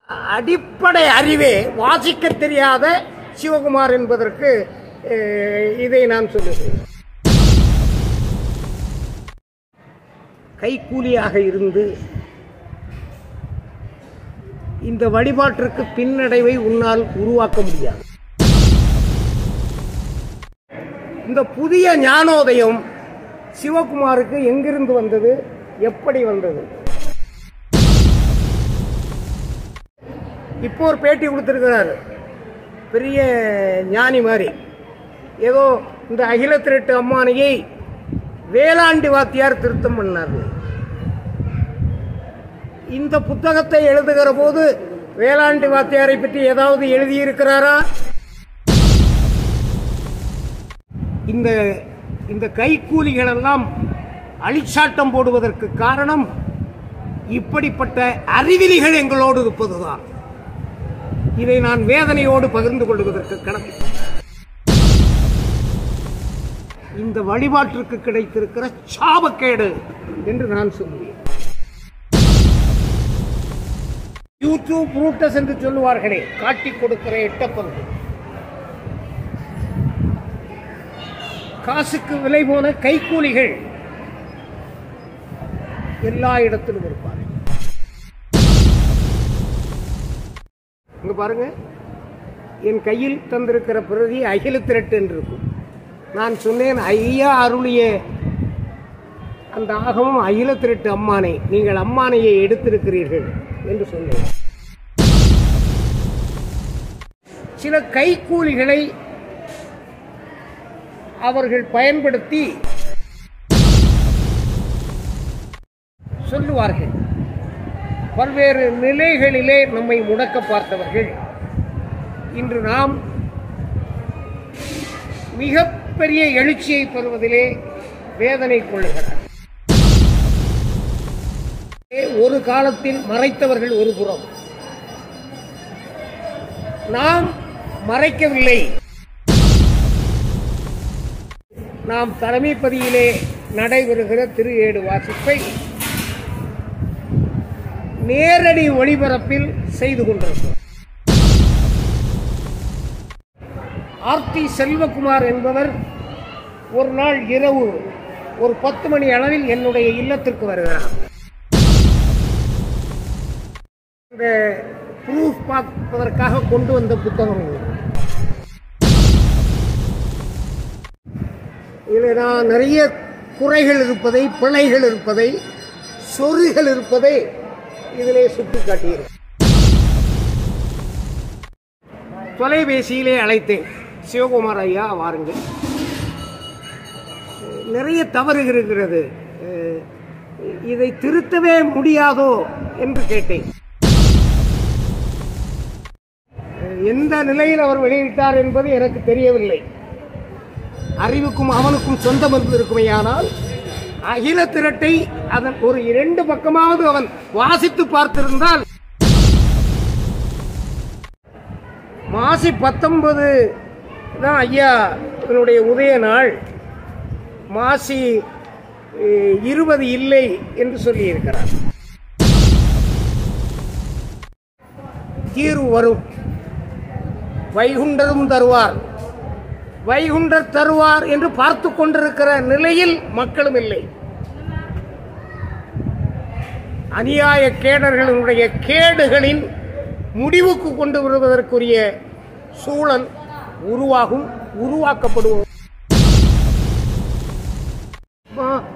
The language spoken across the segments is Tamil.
அடிப்படை அறிவே வாசிக்க தெரியாத சிவகுமார் என்பதற்கு இதை நான் சொல்லுகிறேன். கைக்கூலியாக இருந்து இந்த வழிபாட்டிற்கு பின்னடைவை உன்னால் உருவாக்க முடியாது. இந்த புதிய ஞானோதயம் சிவகுமாருக்கு எங்கிருந்து வந்தது, எப்படி வந்தது? இப்போ ஒரு பேட்டி கொடுத்திருக்கிறார், பெரிய ஞானி மாதிரி. ஏதோ இந்த அகில திரட்டு அம்மானையை வேளாண்டி வாத்தியார் திருத்தம் பண்ணார். இந்த புத்தகத்தை எழுதுகிற போது வேளாண்டி வாத்தியாரை பற்றி ஏதாவது எழுதியிருக்கிறாரா? இந்த கைக்கூலிகள் எல்லாம் அழிச்சாட்டம் போடுவதற்கு காரணம் இப்படிப்பட்ட அறிவிலிகள் எங்களோடு இருப்பதுதான். இதை நான் வேதனையோடு பகிர்ந்து கொள்வதற்கு கடமை. இந்த வழிபாட்டிற்கு கிடைத்திருக்கிற சாபக்கேடு என்று நான் சொல்லுவேன். யூடியூப் புரூட்டஸ் என்று சொல்லுவார்களே, காட்டிக் கொடுக்கிற எட்டப்பந்து, காசுக்கு விலை போன கைக்கூலிகள் எல்லா இடத்திலும் இருப்பார்கள். இங்க பாருங்க, என் கையில் தந்திருக்கிற பிரதி அகில திரட்டு என்று இருக்கும். நான் சொன்னேன், ஐயா அருளிய அந்த ஆகமும் அகில திரட்டு அம்மானை, நீங்கள் அம்மானையை எடுத்திருக்கிறீர்கள் என்று சொன்னேன். சில கைக்கூலிகளை அவர்கள் பயன்படுத்தி சொல்லுவார்கள். பல்வேறு நிலைகளிலே நம்மை முடக்க பார்த்தவர்கள் இன்று நாம் மிகப்பெரிய எழுச்சியை பெறுவதிலே வேதனை கொள்ளுகிறார். ஒரு காலத்தில் மறைத்தவர்கள் ஒரு புறம், நாம் மறைக்கவில்லை. நாம் தலைமைப்பதியிலே நடைபெறுகிற திரு ஏடு வாசிப்பை நேரடி ஒளிபரப்பில் செய்து கொண்டிருக்கிறோம். ஆர்த்தி செல்வகுமார் என்பவர் ஒரு நாள் இரவு ஒரு 10 மணி அளவில் என்னுடைய இல்லத்திற்கு வருகிறார். இந்த ப்ரூஃப் பார்ப்பதற்காக கொண்டு வந்த புத்தகம் இதில் நான் நிறைய குறைகள் இருப்பதை, பிழைகள் இருப்பதை, சொறிகள் இருப்பதை இதிலே சுட்டி காட்டுகிறேன். தொலைபேசியிலே அழைத்தேன், சிவகுமார் ஐயா வாருங்கள், நிறைய தவறு இருக்கிறது, இதை திருத்தவே முடியாதோ என்று கேட்டேன். எந்த நிலையில் அவர் வெளியிட்டார் என்பது எனக்கு தெரியவில்லை. அறிவுக்கும் அவனுக்கும் சொந்தம் இருக்குமேயானால் அகில திரட்டை அதன் ஒரு 2 பக்கமாவது அவன் வாசித்து பார்த்திருந்தால், மாசி 19 தான் ஐயா என்னுடைய உதய நாள், மாசி 20 இல்லை என்று சொல்லியிருக்கிறார். தீர்வு வரும், வைகுண்டரும் தருவார், வைகுண்டர் தருவார் என்று பார்த்து கொண்டிருக்கிற நிலையில் மக்களும் இல்லை. அநியாய கேடர்களுடைய கேடுகளின் முடிவுக்கு கொண்டு வருவதற்குரிய சூழல் உருவாக்கப்படுவோம்.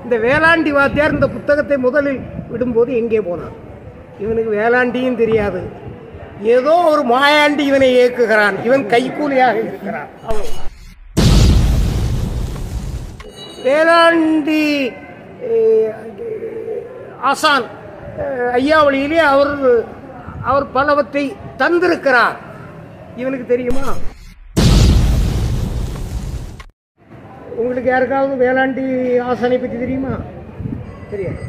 இந்த வேளாண்டி வாத்தியார் இந்த புத்தகத்தை முதலில் விடும்போது எங்கே போனார்? இவனுக்கு வேளாண்டியும் தெரியாது, ஏதோ ஒரு மாயாண்டி இவனை இயக்குகிறான், இவன் கைக்கூலியாக இருக்கிறான். வேளாண்டி ஆசான் ஐயாவளியிலே அவர் பலவற்றை தந்திருக்கிறார். இவனுக்கு தெரியுமா? உங்களுக்கு யாருக்காவது வேளாண்டி ஆசானை பற்றி தெரியுமா? தெரியாது.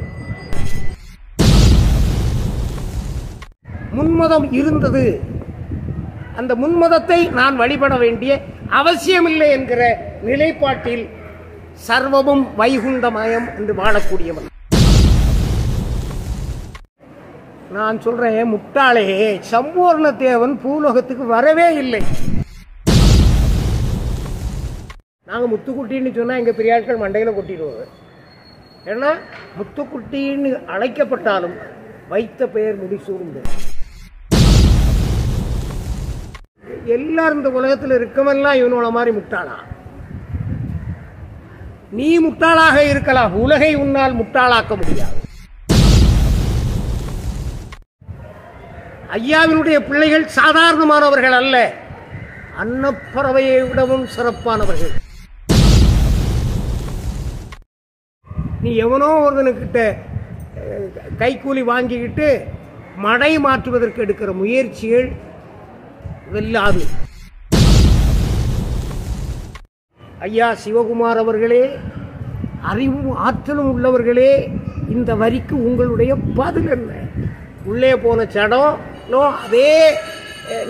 முன்மதம் இருந்தது, அந்த முன்மதத்தை நான் வழிபட வேண்டிய அவசியமில்லை என்கிற நிலைப்பாட்டில் சர்வமும் வைகுண்டமயம் என்று வாழக்கூடியவன். நான் சொல்றேன் முட்டாளே, சம்பூர்ண தேவன் பூலோகத்துக்கு வரவே இல்லை. நாங்க முத்துக்குட்டின்னு சொன்னா எங்க பெரியாட்கள் மண்டையில கொட்டிடுவாங்க. ஏன்னா முத்துக்குட்டின்னு அழைக்கப்பட்டாலும் வைத்த பெயர் முடிசூர்ந்து. எல்லாரும் இந்த உலகத்தில் இருக்கவெல்லாம் இவனோட மாதிரி முட்டாளா? நீ முட்டாளாக இருக்கலாம், உலகை உன்னால் முட்டாளாக்க முடியாது. ஐயாவினுடைய பிள்ளைகள் சாதாரணமானவர்கள் அல்ல, அன்னப்பறவையை விடவும் சிறப்பானவர்கள். நீ எவனோ ஒருவனுக்கிட்ட கைக்கூலி வாங்கிக்கிட்டு மடை மாற்றுவதற்கு எடுக்கிற முயற்சிகள் வெல்லாது. ஐயா சிவகுமார் அவர்களே, அறிவும் ஆற்றலும் உள்ளவர்களே, இந்த வரிக்கு உங்களுடைய பதில் என்ன? உள்ளே போன சடம் அதே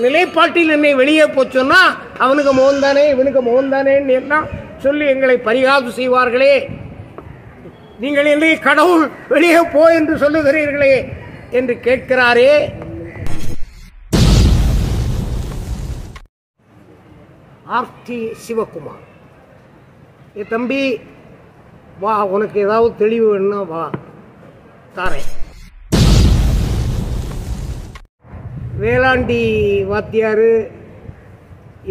நிலைப்பாட்டில் என்னை வெளியே போச்சோன்னா அவனுக்கு மோகன்தானே இவனுக்கு மோகன்தானேன்னு எல்லாம் சொல்லி எங்களை பரிகாசம் செய்வார்களே. நீங்கள் என்னை கடவுள் வெளியே போ என்று சொல்லுகிறீர்களே என்று கேட்கிறாரே. ஆர்டி சிவகுமார், ஏ தம்பி வா, உனக்கு ஏதாவது தெளிவு வேணும்னா வா தாரேன். வேளாண்டி வாத்தியாரு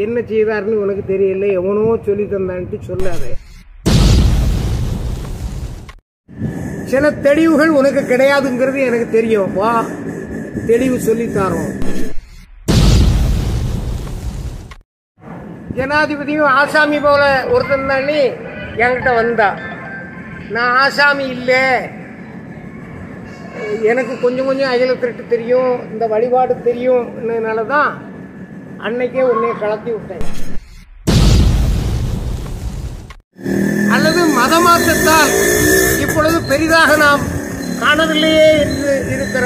என்ன செய்தார்னு உனக்கு தெரியல, எவனோ சொல்லி தந்தான்ட்டு சொல்லாத. சில தெளிவுகள் உனக்கு கிடையாதுங்கிறது எனக்கு தெரியும், வா தெளிவு சொல்லித்தாரோம். ஜனாதிபதியும் ஆசாமி போல ஒருத்தன் தானே என்கிட்ட வந்தா. நான் ஆசாமி இல்லை, எனக்கு கொஞ்சம் கொஞ்சம் அகில திருட்டு தெரியும், இந்த வழிபாடு தெரியும்னால தான் அன்னைக்கே உன்னை கலத்தி விட்டேன். அல்லது மதமாற்றத்தால் இப்பொழுது பெரிதாக நாம் காணவில்லையே என்று இருக்கிற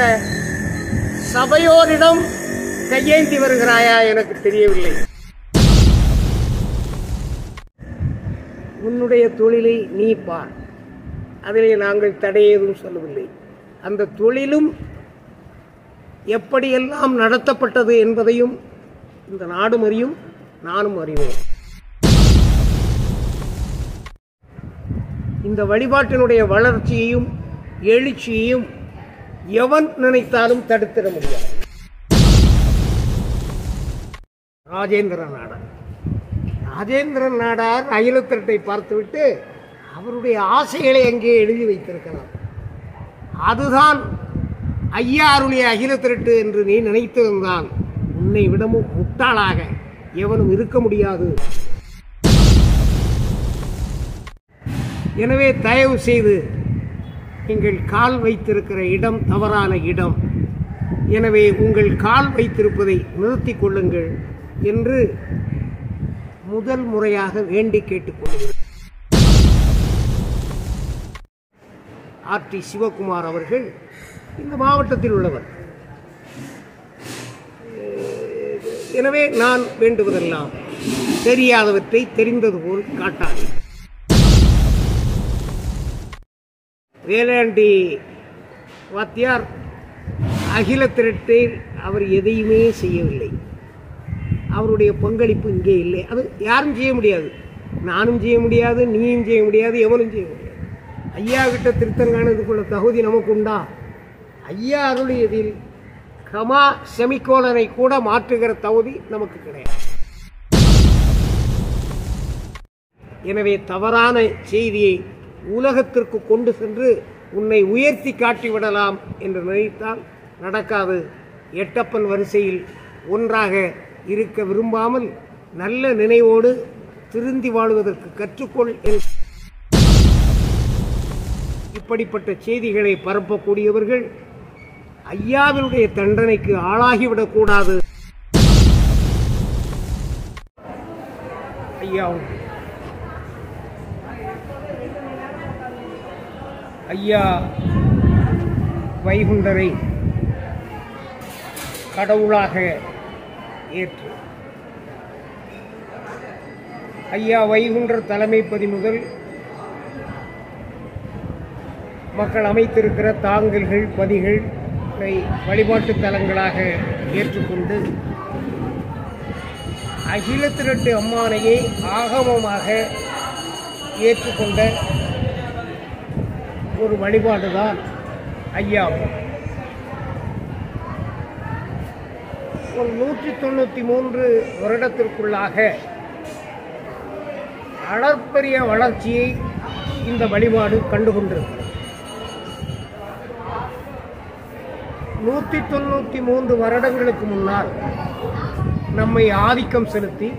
சபையோரிடம் கையேந்தி வருகிறாயா எனக்கு தெரியவில்லை. உன்னுடைய தொழிலை நீ பார், அதிலே நாங்கள் தடையேதும் சொல்லவில்லை. அந்த தொழிலும் எப்படியெல்லாம் நடத்தப்பட்டது என்பதையும் இந்த நாடும் அறியும், நானும் அறிவேன். இந்த வழிபாட்டினுடைய வளர்ச்சியையும் எழுச்சியையும் எவன் நினைத்தாலும் தடுத்திட முடியாது. ராஜேந்திரன் நாடார் அகிலத்திரட்டை பார்த்துவிட்டு அவருடைய ஆசைகளை அங்கே எழுதி வைத்திருக்கலாம். அதுதான் ஐயா அருளிய அகில திரட்டு என்று நீ நினைத்திருந்தால் உன்னை விடமும் முட்டாளாக எவனும் இருக்க முடியாது. எனவே தயவு செய்து நீங்கள் கால் வைத்திருக்கிற இடம் தவறான இடம், எனவே உங்கள் கால் வைத்திருப்பதை நிறுத்திக் கொள்ளுங்கள் என்று முதல் முறையாக வேண்டி கேட்டுக்கொள்கிறேன். ஆர்டி சிவகுமார் அவர்கள் இந்த மாவட்டத்தில் உள்ளவர். எனவே நான் வேண்டுவதெல்லாம் தெரியாதவற்றை தெரிந்தது போல் காட்டாது. வேளாண்டி வாத்தியார் அகில திரட்டில் அவர் எதையுமே செய்யவில்லை. அவருடைய பங்களிப்பு இங்கே இல்லை. அது யாரும் செய்ய முடியாது, நானும் செய்ய முடியாது, நீயும் செய்ய முடியாது, எவனும் செய்ய முடியாது. ஐயா கிட்ட திருத்தம் காணதுக்குள்ள தகுதி நமக்கு உண்டா? ஐயா அருளியதில் கமா செமிகோலனை கூட மாற்றுகிற தகுதி நமக்கு கிடையாது. எனவே தவறான செய்தியை உலகத்திற்கு கொண்டு சென்று உன்னை உயர்த்தி காட்டிவிடலாம் என்று நினைத்தால் நடக்காது. எட்டப்பன் வரிசையில் ஒன்றாக இருக்க விரும்பாமல் நல்ல நினைவோடு திருந்தி வாழ்வதற்கு கற்றுக்கொள். இப்படிப்பட்ட செய்திகளை பரப்பக்கூடியவர்கள் ஐயாவினுடைய தண்டனைக்கு ஆளாகிவிடக்கூடாது. ஐயா வைகுண்டரை கடவுளாக ஏற்று ஐயா வைகுண்டர் தலைமைப்பதி முதல் மக்கள் அமைத்திருக்கிற தாங்கல்கள் பதிகள் வழிபாட்டு தலங்களாக ஏற்றுக்கொண்டு அகில திரட்டு அம்மானையை ஆகமமாக ஏற்றுக்கொண்ட ஒரு வழிபாடுதான் ஐயாவும். ஒரு 193 வருடத்திற்குள்ளாக அளப்பரிய வளர்ச்சியை இந்த வழிபாடு கண்டுகொண்டிருக்கிறது. 193 வருடங்களுக்கு முன்னால் நம்மை ஆதிக்கம் செலுத்தி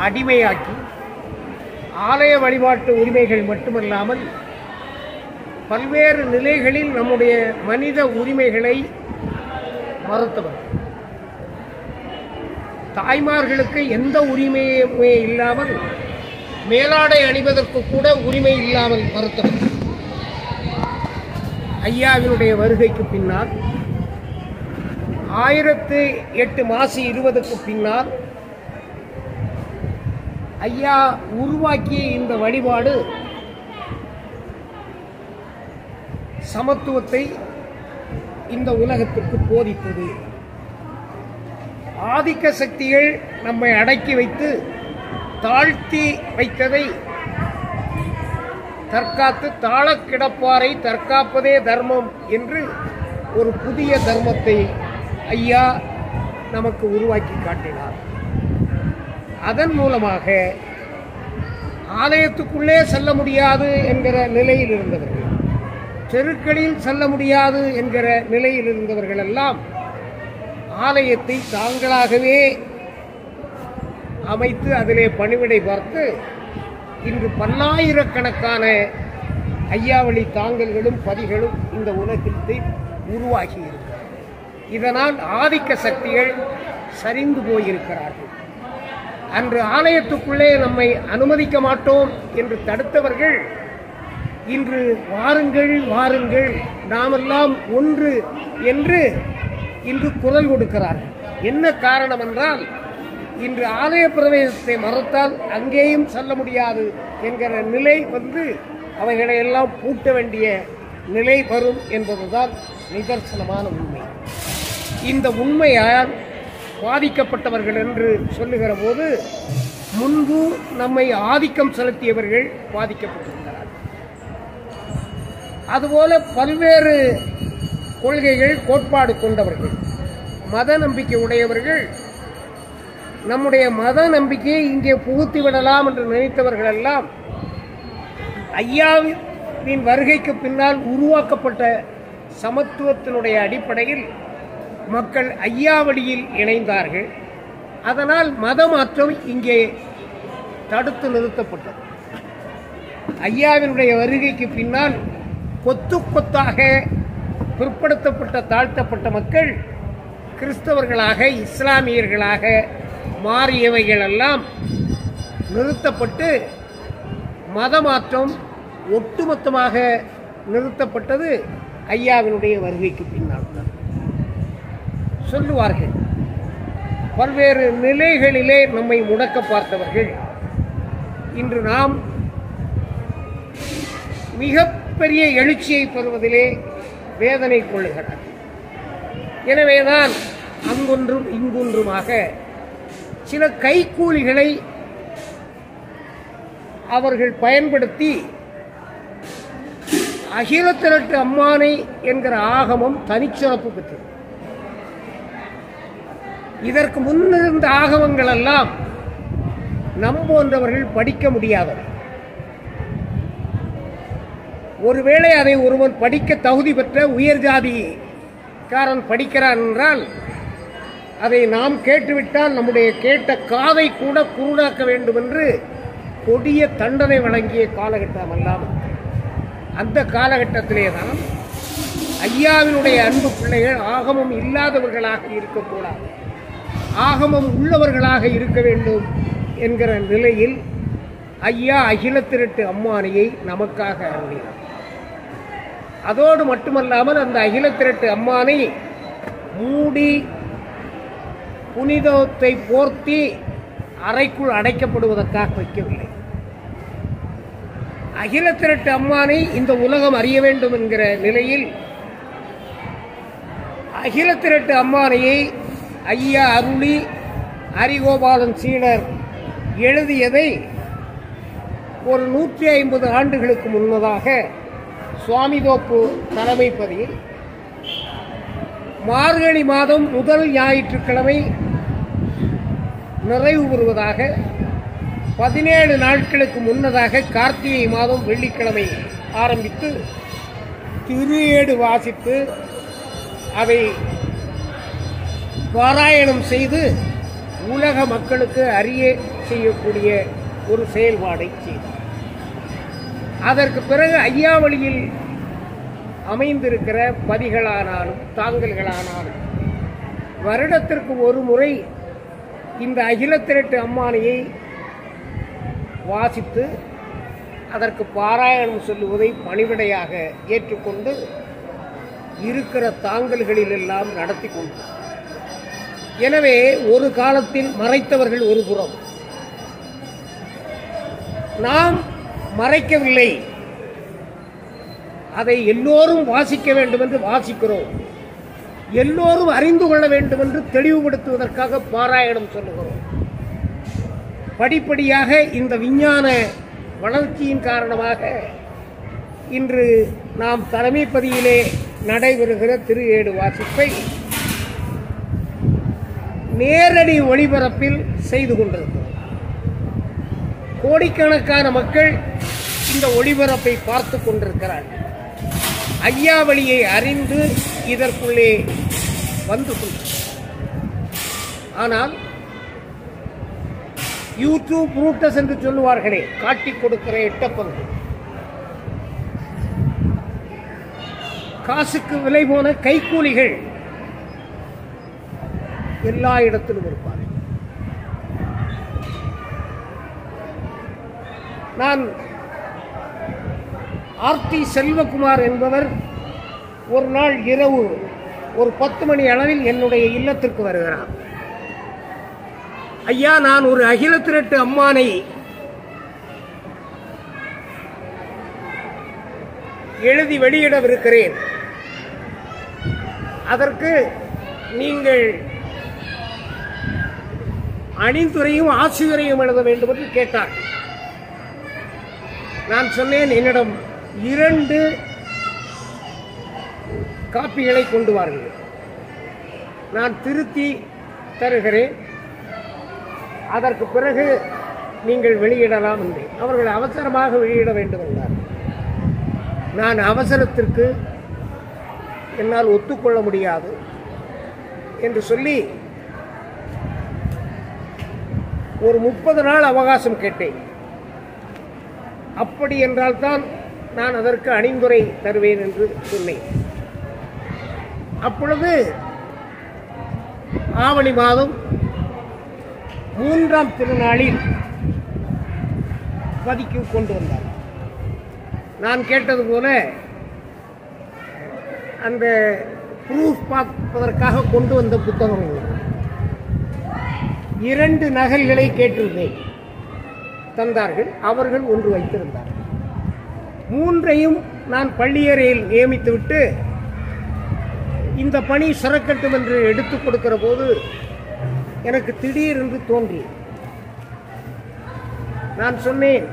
அடிமையாக்கி ஆலய வழிபாட்டு உரிமைகள் மட்டுமல்லாமல் பல்வேறு நிலைகளில் நம்முடைய மனித உரிமைகளை மறுத்தவர். தாய்மார்களுக்கு எந்த உரிமையுமே இல்லாமல் மேலாடை அணிவதற்கு கூட உரிமை இல்லாமல் மறுத்தவர். ஐயாவினுடைய வருகைக்கு பின்னால் 1008 மாசி 20க்கு பின்னால் ஐயா உருவாக்கிய இந்த வழிபாடு சமத்துவத்தை இந்த உலகத்திற்கு போதித்தது. ஆதிக்க சக்திகள் நம்மை அடக்கி வைத்து தாழ்த்தி வைத்ததை தற்காத்து தாழ கிடப்பாரை தற்காப்பதே தர்மம் என்று ஒரு புதிய தர்மத்தை ஐயா நமக்கு உருவாக்கி காட்டினார். அதன் மூலமாக ஆலயத்துக்குள்ளே செல்ல முடியாது என்கிற நிலையில் இருந்தவர்கள், தெருக்களில் செல்ல முடியாது என்கிற நிலையில் இருந்தவர்கள் எல்லாம் ஆலயத்தை தாங்களாகவே அமைத்து அதிலே பணிவிடை பார்த்து இன்று பல்லாயிரக்கணக்கான ஐயாவளி தாங்கல்களும் பதிகளும் இந்த உலகத்தை உருவாகி இருக்கிறார். இதனால் ஆதிக்க சக்திகள் சரிந்து போயிருக்கிறார்கள். அன்று ஆலயத்துக்குள்ளே நம்மை அனுமதிக்க மாட்டோம் என்று தடுத்தவர்கள் இன்று வாருங்கள் வாருங்கள் நாமெல்லாம் ஒன்று என்று இன்று குரல் கொடுக்கிறார்கள். என்ன காரணம் என்றால் இன்று ஆலய பிரவேசத்தை மறுத்தால் அங்கேயும் செல்ல முடியாது என்கிற நிலை வந்து அவைகளை எல்லாம் பூட்ட வேண்டிய நிலை வரும் என்பதுதான் நிதர்சனமான உண்மை. இந்த உண்மையால் பாதிக்கப்பட்டவர்கள் என்று சொல்லுகிற போது முன்பு நம்மை ஆதிக்கம் செலுத்தியவர்கள் பாதிக்கப்பட்டிருக்கிறார்கள். அதுபோல பல்வேறு கொள்கைகள் கோட்பாடு கொண்டவர்கள், மத நம்பிக்கை உடையவர்கள் நம்முடைய மத நம்பிக்கையை இங்கே புகுத்தி விடலாம் என்று நினைத்தவர்கள் எல்லாம் ஐயாவின் வருகைக்கு பின்னால் உருவாக்கப்பட்ட சமத்துவத்தினுடைய அடிப்படையில் மக்கள் ஐயாவளியில் இணைந்தார்கள். அதனால் மத மாற்றம் இங்கே தடுத்து நிறுத்தப்பட்டது. ஐயாவினுடைய வருகைக்கு பின்னால் கொத்து கொத்தாக பிற்படுத்தப்பட்ட தாழ்த்தப்பட்ட மக்கள் கிறிஸ்தவர்களாக இஸ்லாமியர்களாக மாறியவைகள் எல்லாம் நிறுத்தப்பட்டு மத மாற்றம் ஒட்டுமொத்தமாக நிறுத்தப்பட்டது ஐயாவினுடைய வருகைக்கு பின்னால் தான். சொல்லுவார்கள், பல்வேறு நிலைகளிலே நம்மை முடக்க பார்த்தவர்கள் இன்று நாம் மிகப்பெரிய எழுச்சியை பெறுவதிலே வேதனை கொள்ளுகிறார். எனவேதான் அங்கொன்றும் இங்கொன்றுமாக சில கைக்கூலிகளை அவர்கள் பயன்படுத்தி அகில திரட்டு அம்மானை என்கிற ஆகமம் தனிச்சிறப்பு பெற்றது. இதற்கு முன்னிருந்த ஆகமங்கள் எல்லாம் நம்போன்றவர்கள் படிக்க முடியாதவை. ஒருவேளை அதை ஒருவன் படிக்க தகுதி பெற்ற உயர் ஜாதிக்காரன் படிக்கிறான் என்றால் அதை நாம் கேட்டுவிட்டால் நம்முடைய கேட்ட காதை கூட குருடாக்க வேண்டும் என்று கொடிய தண்டனை வழங்கிய காலகட்டம் அல்லாமல் அந்த காலகட்டத்திலே தான் ஐயாவினுடைய அன்பு பிள்ளைகள் ஆகமம் இல்லாதவர்களாக இருக்கக்கூடாது, ஆகமம் உள்ளவர்களாக இருக்க வேண்டும் என்கிற நிலையில் ஐயா அகில திரட்டு அம்மானையை நமக்காக அருளினார். அதோடு மட்டுமல்லாமல் அந்த அகில திரட்டு அம்மானை மூடி புனிதத்தை போர்த்தி அறைக்குள் அடைக்கப்படுவதற்காக வைக்கவில்லை. அகில திரட்டு அம்மானை இந்த உலகம் அறிய வேண்டும் என்கிற நிலையில் அகிலத்திரட்டு அம்மானையை ஐயா அருளி ஹரிகோபாலன் சீடர் எழுதியதை ஒரு 150 ஆண்டுகளுக்கு முன்னதாக சுவாமிதோப்பு தலைமைப்பதியில் மார்கழி மாதம் முதல் ஞாயிற்றுக்கிழமை நிறைவு பெறுவதாக 17 நாட்களுக்கு முன்னதாக கார்த்திகை மாதம் வெள்ளிக்கிழமை ஆரம்பித்து திருஏடு வாசித்து அதை பாராயணம் செய்து உலக மக்களுக்கு அறிய செய்யக்கூடிய ஒரு செயல்பாடை செய்தார். அதற்கு பிறகு ஐயாவளியில் அமைந்திருக்கிற பதிகளானாலும் தாங்கல்களானாலும் வருடத்திற்கு ஒரு முறை இந்த அகிலத்திரட்டு அம்மானையை வாசித்து அதற்கு பாராயணம் சொல்லுவதை பணிவிடையாக ஏற்றுக்கொண்டு இருக்கிற தாங்கல்களிலெல்லாம் நடத்தி கொண்டு, எனவே ஒரு காலத்தில் மறைத்தவர்கள் ஒரு புறம், நாம் மறைக்கவில்லை, அதை எல்லோரும் வாசிக்க வேண்டும் என்று வாசிக்கிறோம், எல்லோரும் அறிந்து கொள்ள வேண்டும் என்று தெளிவுபடுத்துவதற்காக பாராயணம் சொல்லுகிறோம். படிப்படியாக இந்த விஞ்ஞான வளர்ச்சியின் காரணமாக இன்று நாம் தலைமைப்பதியிலே நடைபெறுகிற திருஏடு வாசிப்பை நேரடி ஒளிபரப்பில் செய்து கொண்டிருக்கிறோம். கோடிக்கணக்கான மக்கள் இந்த ஒளிபரப்பை பார்த்து கொண்டிருக்கிறார்கள். ஐயாவளியை அறிந்து இதற்குள்ளே வந்து ஆனால் யூடியூப் ரூட்டஸ் என்று சொல்லுவார்களே, காட்டிக் கொடுக்கிற எட்டப்பங்கு, காசுக்கு விலை போன கைக்கூலிகள் எல்லா இடத்திலும் இருப்பார்கள். நான் ஆர்த்தி செல்வகுமார் என்பவர் ஒரு நாள் இரவு ஒரு 10 மணி அளவில் என்னுடைய இல்லத்திற்கு வருகிறார். ஐயா, நான் ஒரு அகிலத்திரட்டு அம்மானை எழுதி வெளியிடவிருக்கிறேன், அதற்கு நீங்கள் அணிந்துரையும் ஆசிரியரையும் எழுத வேண்டும் என்று கேட்டார். நான் சொன்னேன், என்னிடம் 2 காப்பிகளை கொண்டு வாருங்கள், நான் திருத்தி தருகிறேன், அதற்கு பிறகு நீங்கள் வெளியிடலாம் என்றேன். அவர்கள் அவசரமாக வெளியிட வேண்டும் என்றார். நான் அவசரத்திற்கு என்னால் ஒத்துக்கொள்ள முடியாது என்று சொல்லி ஒரு 30 நாள் அவகாசம் கேட்டேன். அப்படி என்றால் தான் நான் அதற்கு அணிந்துரை தருவேன் என்று சொன்னேன். அப்பொழுது ஆவணி மாதம் 3ஆம் திருநாளில் பதிக்கு கொண்டு வந்தார். நான் கேட்டது போல அந்த ப்ரூஃப் பார்ப்பதற்காக கொண்டு வந்த புத்தகம் 2 நகல்களை கேட்டிருந்தேன், தந்தார்கள். அவர்கள் 1 வைத்திருந்தார்கள். 3ஐயும் நான் பள்ளியறையில் நியமித்துவிட்டு இந்த பணி சிறக்கட்டும் என்று எடுத்துக் கொடுக்கிற போது எனக்கு திடீரென்று தோன்றி நான் சொன்னேன்,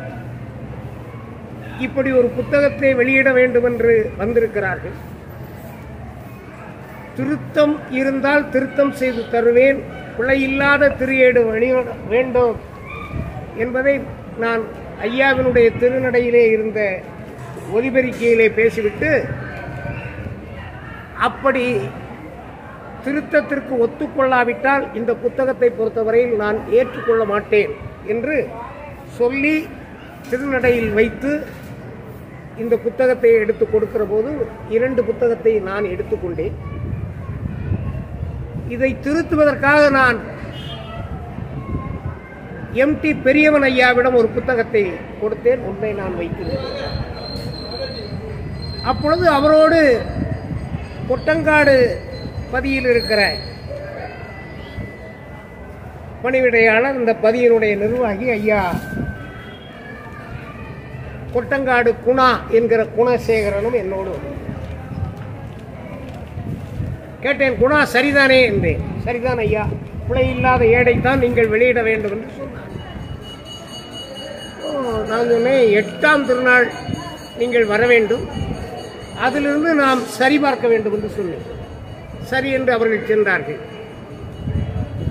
இப்படி ஒரு புத்தகத்தை வெளியிட வேண்டும் என்று வந்திருக்கிறார்கள், திருத்தம் இருந்தால் திருத்தம் செய்து தருவேன், பிழையில்லாத திருஏடு வெளியிட வேண்டும் என்பதை நான் ஐயாவினுடைய திருநடையிலே இருந்த ஒலிபெருக்கியிலே பேசிவிட்டு, அப்படி திருத்தத்திற்கு ஒத்துக்கொள்ளாவிட்டால் இந்த புத்தகத்தை பொறுத்தவரையில் நான் ஏற்றுக்கொள்ள மாட்டேன் என்று சொல்லி திருநடையில் வைத்து இந்த புத்தகத்தை எடுத்து கொடுக்கிற போது 2 புத்தகத்தை நான் எடுத்துக்கொண்டேன். இதை திருத்துவதற்காக நான் MT பெரியவன் ஐயாவிடம் ஒரு புத்தகத்தை கொடுத்தேன், ஒன்றை நான் வைத்திருந்தேன். அப்பொழுது அவரோடு கொட்டங்காடு பதியில் இருக்கிற பணிவிடையாளர், இந்த பதியினுடைய நிர்வாகி ஐயா கொட்டங்காடு குணா என்கிற குணசேகரனும் என்னோடு கேட்டேன், குணா சரிதானே என்றேன். சரிதான் ஐயா, பிழை இல்லாத ஏடைத்தான் நீங்கள் வெளியிட வேண்டும் என்று சொன்னார். நான் சொன்னேன், 8ஆம் திருநாள் நீங்கள் வர வேண்டும், அதிலிருந்து நாம் சரிபார்க்க வேண்டும் என்று சொன்னேன். சரி என்று அவர்கள் சென்றார்கள்.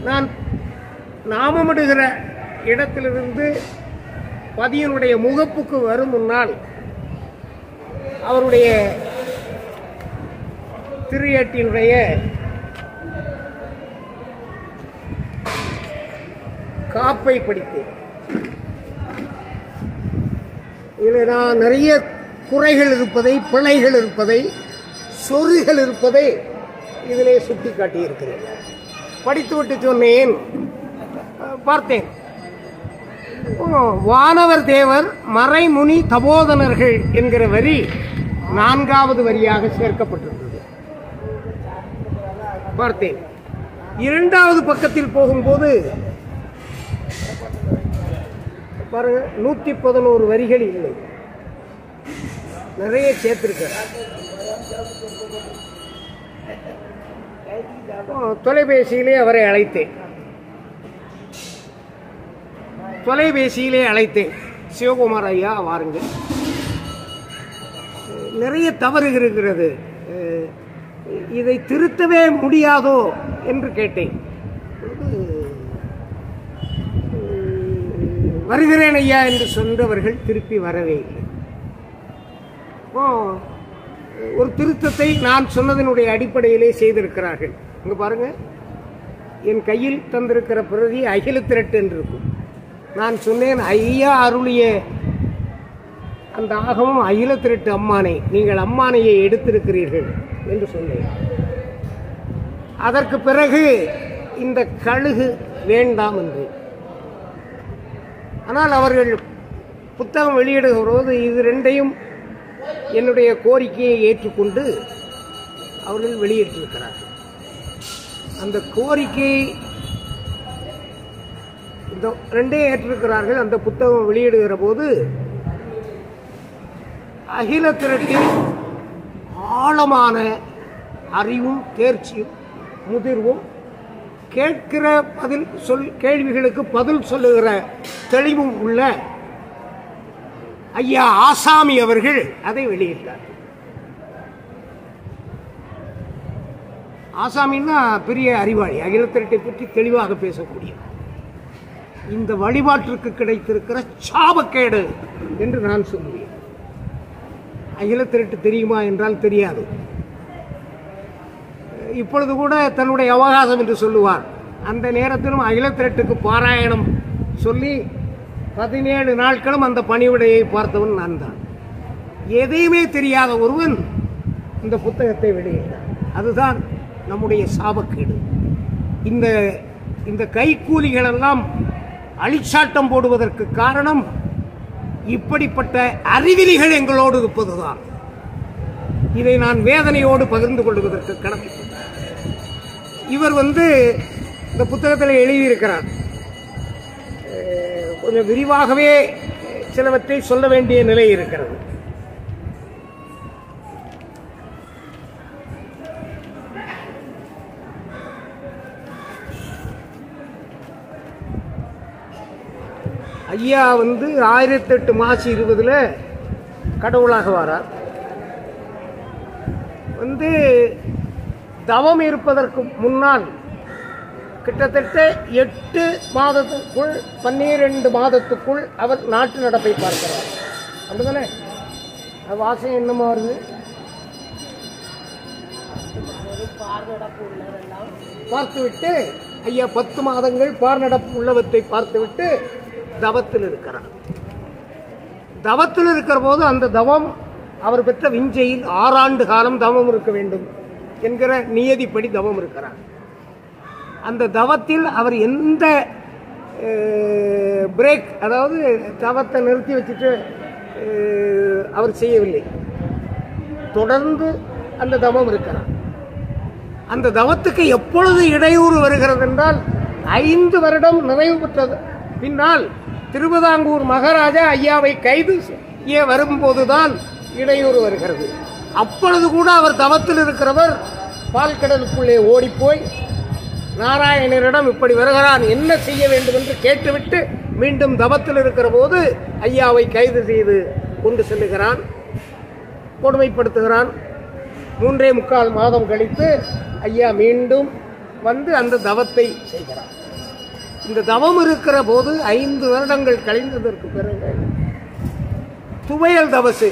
நான் நாமமிடுகிற இடத்திலிருந்து பதியனுடைய முகப்புக்கு வரும் முன்னால் அவருடைய திருஏட்டினுடைய காப்பை படித்தேன். இதில் நான் நிறைய குறைகள் இருப்பதை, பிழைகள் இருப்பதை, சொறிகள் இருப்பதை இதிலே சுட்டி காட்டியிருக்கிறேன். படித்துவிட்டு சொன்னேன், பார்த்தேன், வானவர் தேவர் மறைமுனி தபோதனர்கள் என்கிற வரி 4வது வரியாக சேர்க்கப்பட்டிருந்தது. பார்த்தேன். 2வது பக்கத்தில் போகும்போது பாருங்க, 111 வரிகள் இல்லை, நிறைய சேர்த்திருக்க. தொலைபேசியிலே அவரை அழைத்தேன். சிவகுமார் ஐயா வாருங்கள், நிறைய தவறு இருக்கிறது, இதை திருத்தவே முடியாதோ என்று கேட்டேன். வருகிறேன் ஐயா என்று சொன்னவர்கள் திருப்பி வரவே இல்லை. ஒரு திருத்தத்தை நான் சொன்னதனுடைய அடிப்படையிலே செய்திருக்கிறார்கள். இங்க பாருங்க, என் கையில் தந்திருக்கிற பிரதி அகிலத்திரட்டு என்று இருக்கும். நான் சொன்னேன், ஐயா அருளிய அந்த ஆகமும் அகிலத்திரட்டு அம்மானை, நீங்கள் அம்மானையை எடுத்திருக்கிறீர்கள் என்று சொன்னேன். அதற்கு பிறகு இந்த கழுகு வேண்டாம் என்று. ஆனால் அவர்கள் புத்தகம் வெளியிடுகிற போது இது ரெண்டையும் என்னுடைய கோரிக்கையை ஏற்றுக்கொண்டு அவர்கள் வெளியிட்டிருக்கிறார்கள். அந்த கோரிக்கையை இந்த ரெண்டையும் ஏற்றிருக்கிறார்கள். அந்த புத்தகம் வெளியிடுகிற போது அகிலத்திரட்டில் ஆழமான அறிவும் தேர்ச்சியும் முதிர்வும், கேட்கிற கேள்விகளுக்கு பதில் சொல்லுகிற தெளிவும் உள்ள ஐயா ஆசாமி அவர்கள் அதை வெளியிட்டார். ஆசாமின்னா பெரிய அறிவாளி, அகிலத்திரட்டை பற்றி தெளிவாக பேசக்கூடிய. இந்த வழிபாட்டிற்கு கிடைத்திருக்கிற சாபக்கேடு என்று நான் சொல்லுவேன். அகிலத்திரட்டு தெரியுமா என்றால் தெரியாது. இப்பொழுது கூட தன்னுடைய அவகாசம் என்று சொல்லுவார். அந்த நேரத்திலும் அகிலத்திரட்டுக்கு பாராயணம் சொல்லி 17 நாட்களும் அந்த பணிவிடையை பார்த்தவன் நான் தான். எதையுமே தெரியாத ஒருவன் இந்த புத்தகத்தை வெளியிட்டார். அதுதான் நம்முடைய சாபக்கேடு. இந்த கைக்கூலிகள் எல்லாம் அழிச்சாட்டம் போடுவதற்கு காரணம் இப்படிப்பட்ட அறிவிலிகள் எங்களோடு இருப்பதுதான். இதை நான் வேதனையோடு பகிர்ந்து கொள்வதற்கு கடமை. இவர் இந்த புத்தகத்தில் எழுதியிருக்கிறார். கொஞ்சம் விரிவாகவே சிலவற்றை சொல்ல வேண்டிய நிலை இருக்கிறது. ஐயா 1008 மாசி 20 கடவுளாக வரார். தவம் இருப்பதற்கு முன்னால் கிட்டத்தட்ட 8 மாதத்துக்குள் 12 மாதத்துக்குள் அவர் நாட்டு நடப்பை பார்க்கிறார். அப்படிதானே? வாசம் என்னமா வருது? பார்த்துவிட்டு ஐயா 10 மாதங்கள் பார்நடப்பு உள்ளவற்றை பார்த்துவிட்டு தவத்தில் இருக்கிறார். தவத்தில் இருக்கிற போது அந்த தவம் அவர் பெற்ற விஞ்சையில் 6 ஆண்டு காலம் தவம் இருக்க வேண்டும் என்கிற நியதிப்படி தவம் இருக்கிறார். அந்த தவத்தில் அவர் எந்த பிரேக், அதாவது தவத்தை நிறுத்தி வச்சுட்டு அவர் செய்யவில்லை. தொடர்ந்து அந்த தவம் இருக்கிறார். அந்த தவத்துக்கு எப்பொழுது இடையூறு வருகிறது என்றால் 5 வருடம் நிறைவு பெற்றது பின்னால் திருவிதாங்கூர் மகாராஜா ஐயாவை கைது செய்ய வரும்போதுதான் இடையூறு வருகிறது. அப்பொழுது கூட அவர் தவத்தில் இருக்கிறவர் பால்கடலுக்குள்ளே ஓடிப்போய் நாராயணரிடம் இப்படி வருகிறான், என்ன செய்ய வேண்டும் என்று கேட்டுவிட்டு மீண்டும் தவத்தில் இருக்கிற போது ஐயாவை கைது செய்து கொண்டு செல்லுகிறான், கொடுமைப்படுத்துகிறான். 3.25 மாதம் கழித்து ஐயா மீண்டும் வந்து அந்த தவத்தை செய்கிறார். இந்த தவம் இருக்கிற போது 5 வருடங்கள் கழிந்ததற்கு பிறகு துவையல் தவசு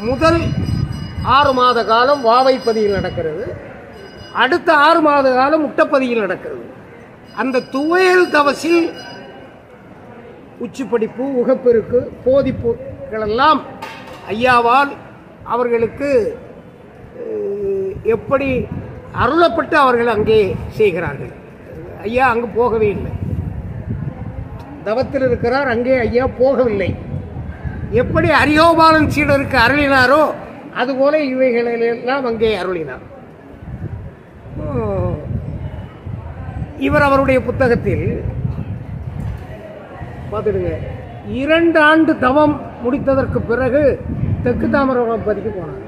முதல் 6 மாத காலம் வாவைப்பதியில் நடக்கிறது, அடுத்த 6 மாத காலம் முட்டப்பதியில் நடக்கிறது. அந்த துவையல் தவசில் உச்சிப்படிப்பு, உகப்பெருக்கு, போதிப்புகளெல்லாம் ஐயாவால் அவர்களுக்கு எப்படி அருளப்பட்டு அவர்கள் அங்கே செய்கிறார்கள். ஐயா அங்கு போகவே இல்லை, தவத்தில் இருக்கிறார், அங்கே ஐயா போகவில்லை. எப்படி அரியோபாலன் சீடருக்கு அருளினாரோ அதுபோல இவைகளெல்லாம் அங்கே அருளினார். இவர் அவருடைய புத்தகத்தில் பார்த்துடுங்க, 2 ஆண்டு தவம் முடித்ததற்கு பிறகு தெற்கு தாமிரபரணிக்கு போனார்.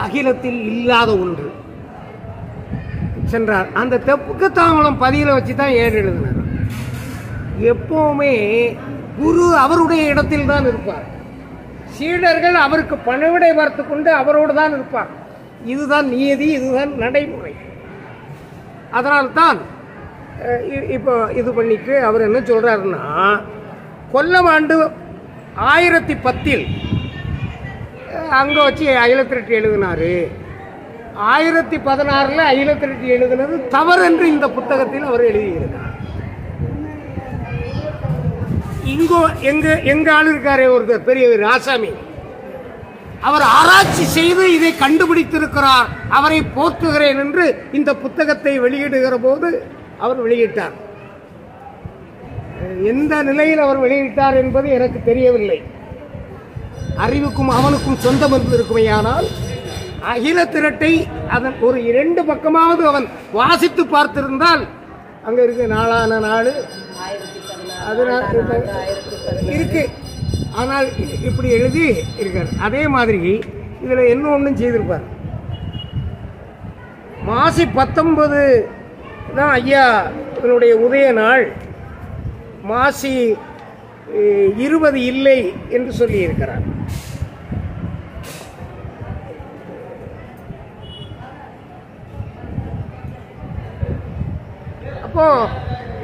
அகிலத்தில் இல்லாத ஒன்று சென்றார். அந்த தெற்கு தாமரம் பதியில வச்சு தான் ஏறு எழுதினார். எப்பவுமே குரு அவருடைய இடத்தில் தான் இருப்பார், சீடர்கள் அவருக்கு பணிவிடை பார்த்து கொண்டு அவரோடு தான் இருப்பார். இதுதான் நியதி, இதுதான் நடைமுறை. அதனால்தான் இப்போ இது பண்ணிட்டு அவர் என்ன சொல்றாருன்னா, கொல்லம் ஆண்டு 1010 அங்கே வச்சு அகிலத்திரட்டு எழுதினாரு. 1016 அகிலத்திரட்டு எழுதினது தவறு என்று இந்த புத்தகத்தில் அவர் எழுதியிருக்கிறார். இங்கோ எங்க ஆள் இருக்காரே ஒருத்தர் பெரியவர் ராசாமி, அவர் ஆராய்ச்சி செய்து இதை கண்டுபிடித்திருக்கிறார், அவரை போற்றுகிறேன் என்று இந்த புத்தகத்தை வெளியிடுகிற போது அவர் வெளியிட்டார். எந்த நிலையில் அவர் வெளியிட்டார் என்பது எனக்கு தெரியவில்லை. அறிவுக்கும் அவனுக்கும் சொந்தம் இருக்குமையானால் அகில திரட்டை அதன் ஒரு 2 பக்கமாவது அவன் வாசித்து பார்த்திருந்தால் அங்க இருக்கு, நாளான நாள் இருக்கு. ஆனால் இப்படி எழுதி இருக்கார். அதே மாதிரி இதுல என்ன ஒன்றும் செய்திருப்பார். மாசி 19 தான் ஐயா இவனுடைய உதய நாள், மாசி 20 இல்லை என்று சொல்லி இருக்கிறார். அப்போ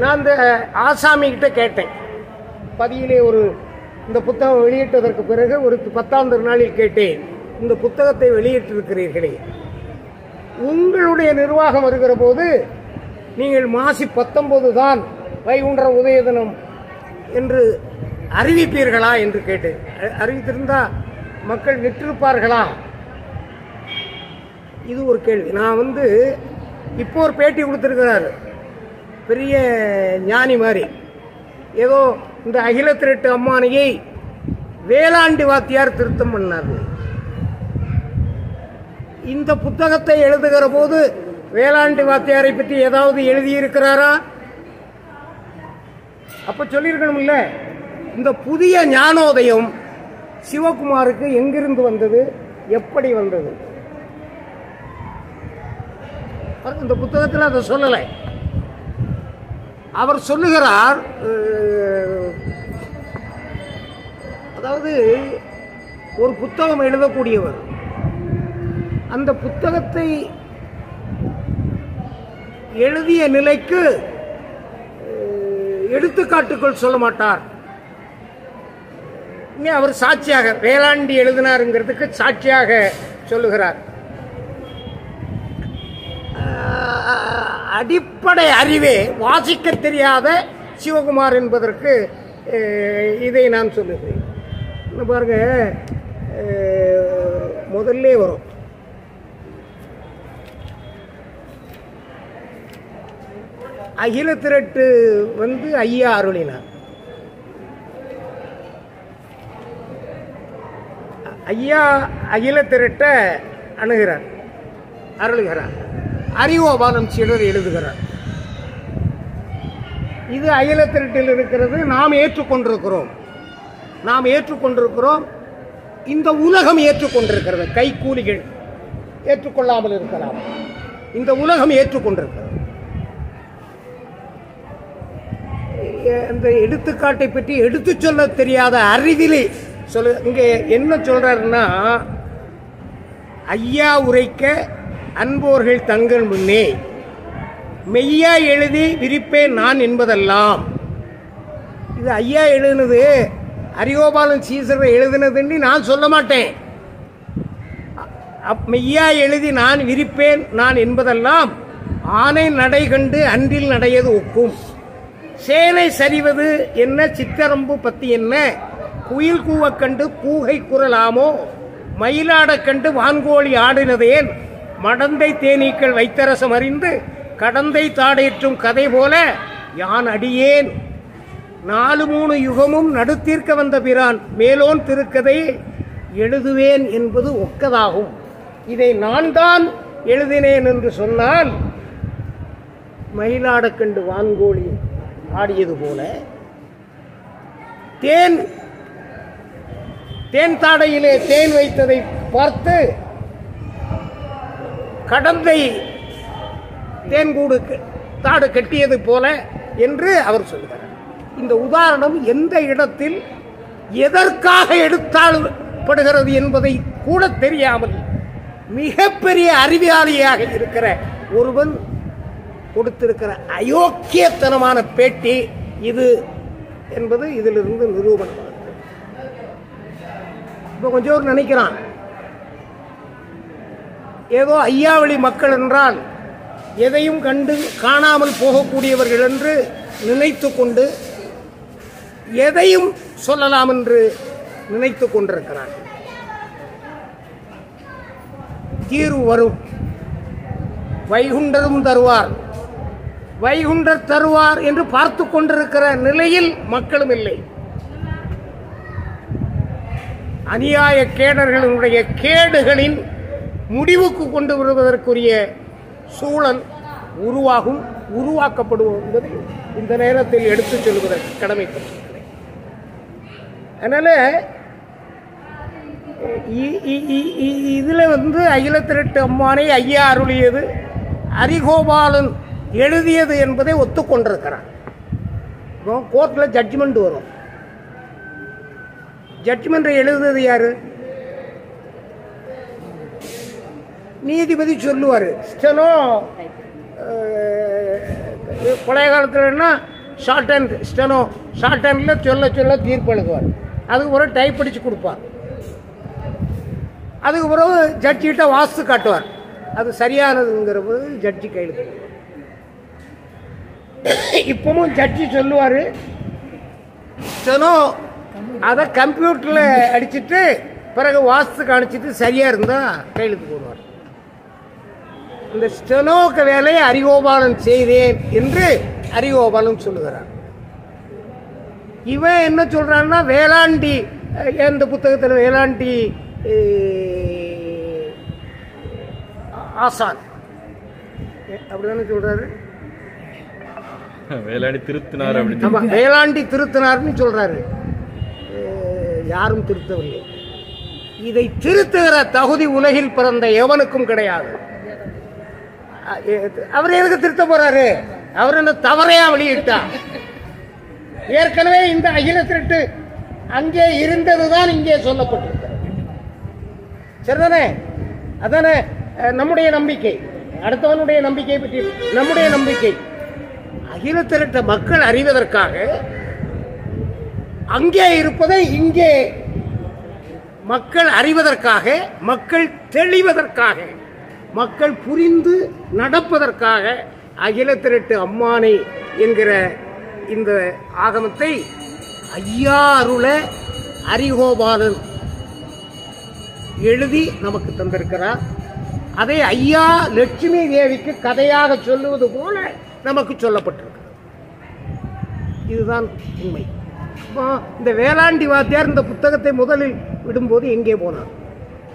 நான் இந்த ஆசாமி கிட்ட கேட்டேன், பதியிலே இந்த புத்தகம் வெளியிட்டதற்கு பிறகு ஒரு 10ஆம் திருநாளில் கேட்டேன், இந்த புத்தகத்தை வெளியிட்டிருக்கிறீர்களே, உங்களுடைய நிர்வாகம் வருகிற போது நீங்கள் மாசி 19 தான் வைகுண்ட உதய தினம் என்று அறிவிப்பீர்களா என்று கேட்டேன். அறிவித்திருந்தா மக்கள் நிற்றிருப்பார்களா? இது ஒரு கேள்வி. நான் இப்போ ஒரு பேட்டி கொடுத்திருக்கிறார், பெரிய ஞானி மாதிரி. ஏதோ இந்த அகில திரட்டு அம்மானையை வேளாண்டி வாத்தியார் திருத்தம் பண்ணார். இந்த புத்தகத்தை எழுதுகிற போது வேளாண்டி வாத்தியாரை பற்றி ஏதாவது எழுதியிருக்கிறாரா? அப்ப சொல்லியிருக்கணும் இல்ல. இந்த புதிய ஞானோதயம் சிவகுமாருக்கு எங்கிருந்து வந்தது, எப்படி வந்தது? இந்த புத்தகத்தில் அதை சொல்லலை. அவர் சொல்லுகிறார், அதாவது ஒரு புத்தகம் எழுதக்கூடியவர் அந்த புத்தகத்தை எழுதிய நிலைக்கு எடுத்துக்காட்டுக்கள் சொல்ல மாட்டார். அவர் சாட்சியாக வேளாண்டி எழுதினாருங்கிறதுக்கு சாட்சியாக சொல்லுகிறார். அடிப்படை அறிவே வாசிக்க தெரியாத சிவகுமார் என்பதற்கு இதை நான் சொல்லுகிறேன். பாருங்க, முதல்ல வரும் அகில திரட்டு ஐயா அருளினார். ஐயா அகில திரட்ட அணுகிறார், அருளுகிறார். அரியோபாலம் சீடர் எழுதுகிறார். இது அகிலத்திரட்டில் இருக்கிறது. நாம் ஏற்றுக்கொண்டிருக்கிறோம். இந்த உலகம் ஏற்றுக்கொண்டிருக்கிறது. கைக்கூலிகள் ஏற்றுக்கொள்ளாமல் இருக்கலாம். இந்த உலகம் ஏற்றுக்கொண்டிருக்கிறது. இந்த எடுத்துக்காட்டை பற்றி எடுத்து சொல்ல தெரியாத அறிவிலே சொல்ல இங்கே என்ன சொல்றாருன்னா, ஐயா உரைக்க அன்போர்கள் தங்கள் முன்னே மெய்யா எழுதி விரிப்பேன் நான் என்பதெல்லாம். இது ஐயா எழுதுனது, அரிகோபாலன் சீசரை எழுதினதுன்னு நான் சொல்ல மாட்டேன். மெய்யா எழுதி நான் விரிப்பேன் நான் என்பதெல்லாம் ஆனை நடை கண்டு அன்றில் நடையது ஒக்கும். சேனை சரிவது என்ன சித்தரம்பு பத்தி என்ன, குயில் கூவக் கண்டு கூகை குரலாமோ, மயிலாடக் கண்டு வான்கோழி ஆடினதேன், மடந்தை தேனீக்கள் வைத்தரசம் அறிந்து கடந்தை தாடேற்றும் கதை போல யான் அடியேன் 4 யுகமும் நடுத்தீர்க்க வந்த பிரான் மேலோன் திருக்கதை எழுதுவேன் என்பது ஒக்கதாகும். இதை நான் தான் எழுதினேன் என்று சொன்னால் மயிலாடக் கண்டு வான்கோழி ஆடியது போல, தேன் தாடையிலே தேன் வைத்ததை பார்த்து கடந்தை தேன்கூடு தாடு கட்டியது போல என்று அவர் சொல்கிறார். இந்த உதாரணம் எந்த இடத்தில் எதற்காக எடுத்தாளப்படுகிறது என்பதை கூட தெரியாமல் மிகப்பெரிய அறிவியலாளியாக இருக்கிற ஒருவன் கொடுத்திருக்கிற அயோக்கியத்தனமான பேட்டி இது என்பது இதிலிருந்து நிரூபணம். இப்போ கொஞ்சம் நினைக்கிறான், ஏதோ ஐயாவளி மக்கள் என்றால் எதையும் கண்டு காணாமல் போகக்கூடியவர்கள் என்று நினைத்து கொண்டு எதையும் சொல்லலாம் என்று நினைத்து கொண்டிருக்கிறான். தீர்வு வரும், வைகுண்டரும் தருவார், வைகுண்டர் தருவார் என்று பார்த்து கொண்டிருக்கிற நிலையில் மக்களும் இல்லை. அநியாய கேடர்களுடைய கேடுகளின் முடிவுக்கு கொண்டு வருவதற்குரிய சூழல் உருவாக்கப்படும் என்பதை இந்த நேரத்தில் எடுத்துச் சொல்வதற்கு கடமைப்பட்டிருக்கிறேன். அதனால இதுல அகிலத்திரட்டு அம்மானை ஐயா அருளியது, அரிகோபாலன் எழுதியது என்பதை ஒத்துக்கொண்டிருக்கிறான். கோர்ட்ல ஜட்ஜ்மெண்ட் வரும். ஜட்ஜ்மெண்ட் எழுதுறது யாரு? நீதிபதி சொல்லுவார். ஸ்டெனோ பழைய காலத்துலன்னா ஷார்ட் ஹேண்ட், ஸ்டெனோ ஷார்ட் ஹேண்டில் சொல்ல தீர்ப்பு எழுதுவார். அதுக்கு பிறகு டைப் அடித்து கொடுப்பார். அதுக்கு பிறகு ஜட்ஜிகிட்ட வாஸ்து காட்டுவார். அது சரியானதுங்கிற போது ஜட்ஜி கையில் கொடுப்பார். இப்பவும் ஜட்ஜி சொல்லுவார், ஸ்டெனோ அதை கம்ப்யூட்டரில் அடிச்சுட்டு பிறகு வாஸ்து காணிச்சிட்டு சரியாக இருந்தால் கையெழுத்து போடுவார். இந்த ஸ்டெனோக்கு வேலையை அரிகோபாலன் செய்தேன் என்று அரிகோபாலன் சொல்லுகிறார். இவன் என்ன சொல்றான்னா, வேளாண்டி எந்த புத்தகத்தில் வேளாண்டி ஆசான் அப்படிதானே சொல்றாரு, வேளாண்டி திருத்தினார். வேளாண்டி திருத்தினார்னு சொல்றாரு. யாரும் திருத்தவில்லை. இதை திருத்துகிற தகுதி உலகில் பிறந்த எவனுக்கும் கிடையாது. அவர் எதுக்கு திருத்த போறாரு? அவர் என்ன தவறையா வெளியிட்டா? ஏற்கனவே இந்த அகிலத்திரட்டு அங்கே இருந்ததுதான் இங்கே சொல்லப்பட்டிருக்கிறது. சரிதானே? அதானே நம்முடைய நம்பிக்கை. அடுத்தவனுடைய நம்பிக்கை பற்றி நம்முடைய நம்பிக்கை. அகிலத்திரட்ட மக்கள் அறிவதற்காக அங்கே இருப்பதை இங்கே மக்கள் அறிவதற்காக, மக்கள் தெளிவதற்காக, மக்கள் புரிந்து நடப்பதற்காக அகிலத்திரட்டு அம்மானை என்கிற இந்த ஆகமத்தை ஐயா அருள அரிகோபாலன் எழுதி நமக்கு தந்திருக்கிறார். அதை ஐயா லட்சுமி தேவிக்கு கதையாக சொல்லுவது போல நமக்கு சொல்லப்பட்டிருக்கிறது. இதுதான் உண்மை. இந்த வேளாண்டி வாத்தியார் இந்த புத்தகத்தை முதலில் விடும்போது எங்கே போனான்?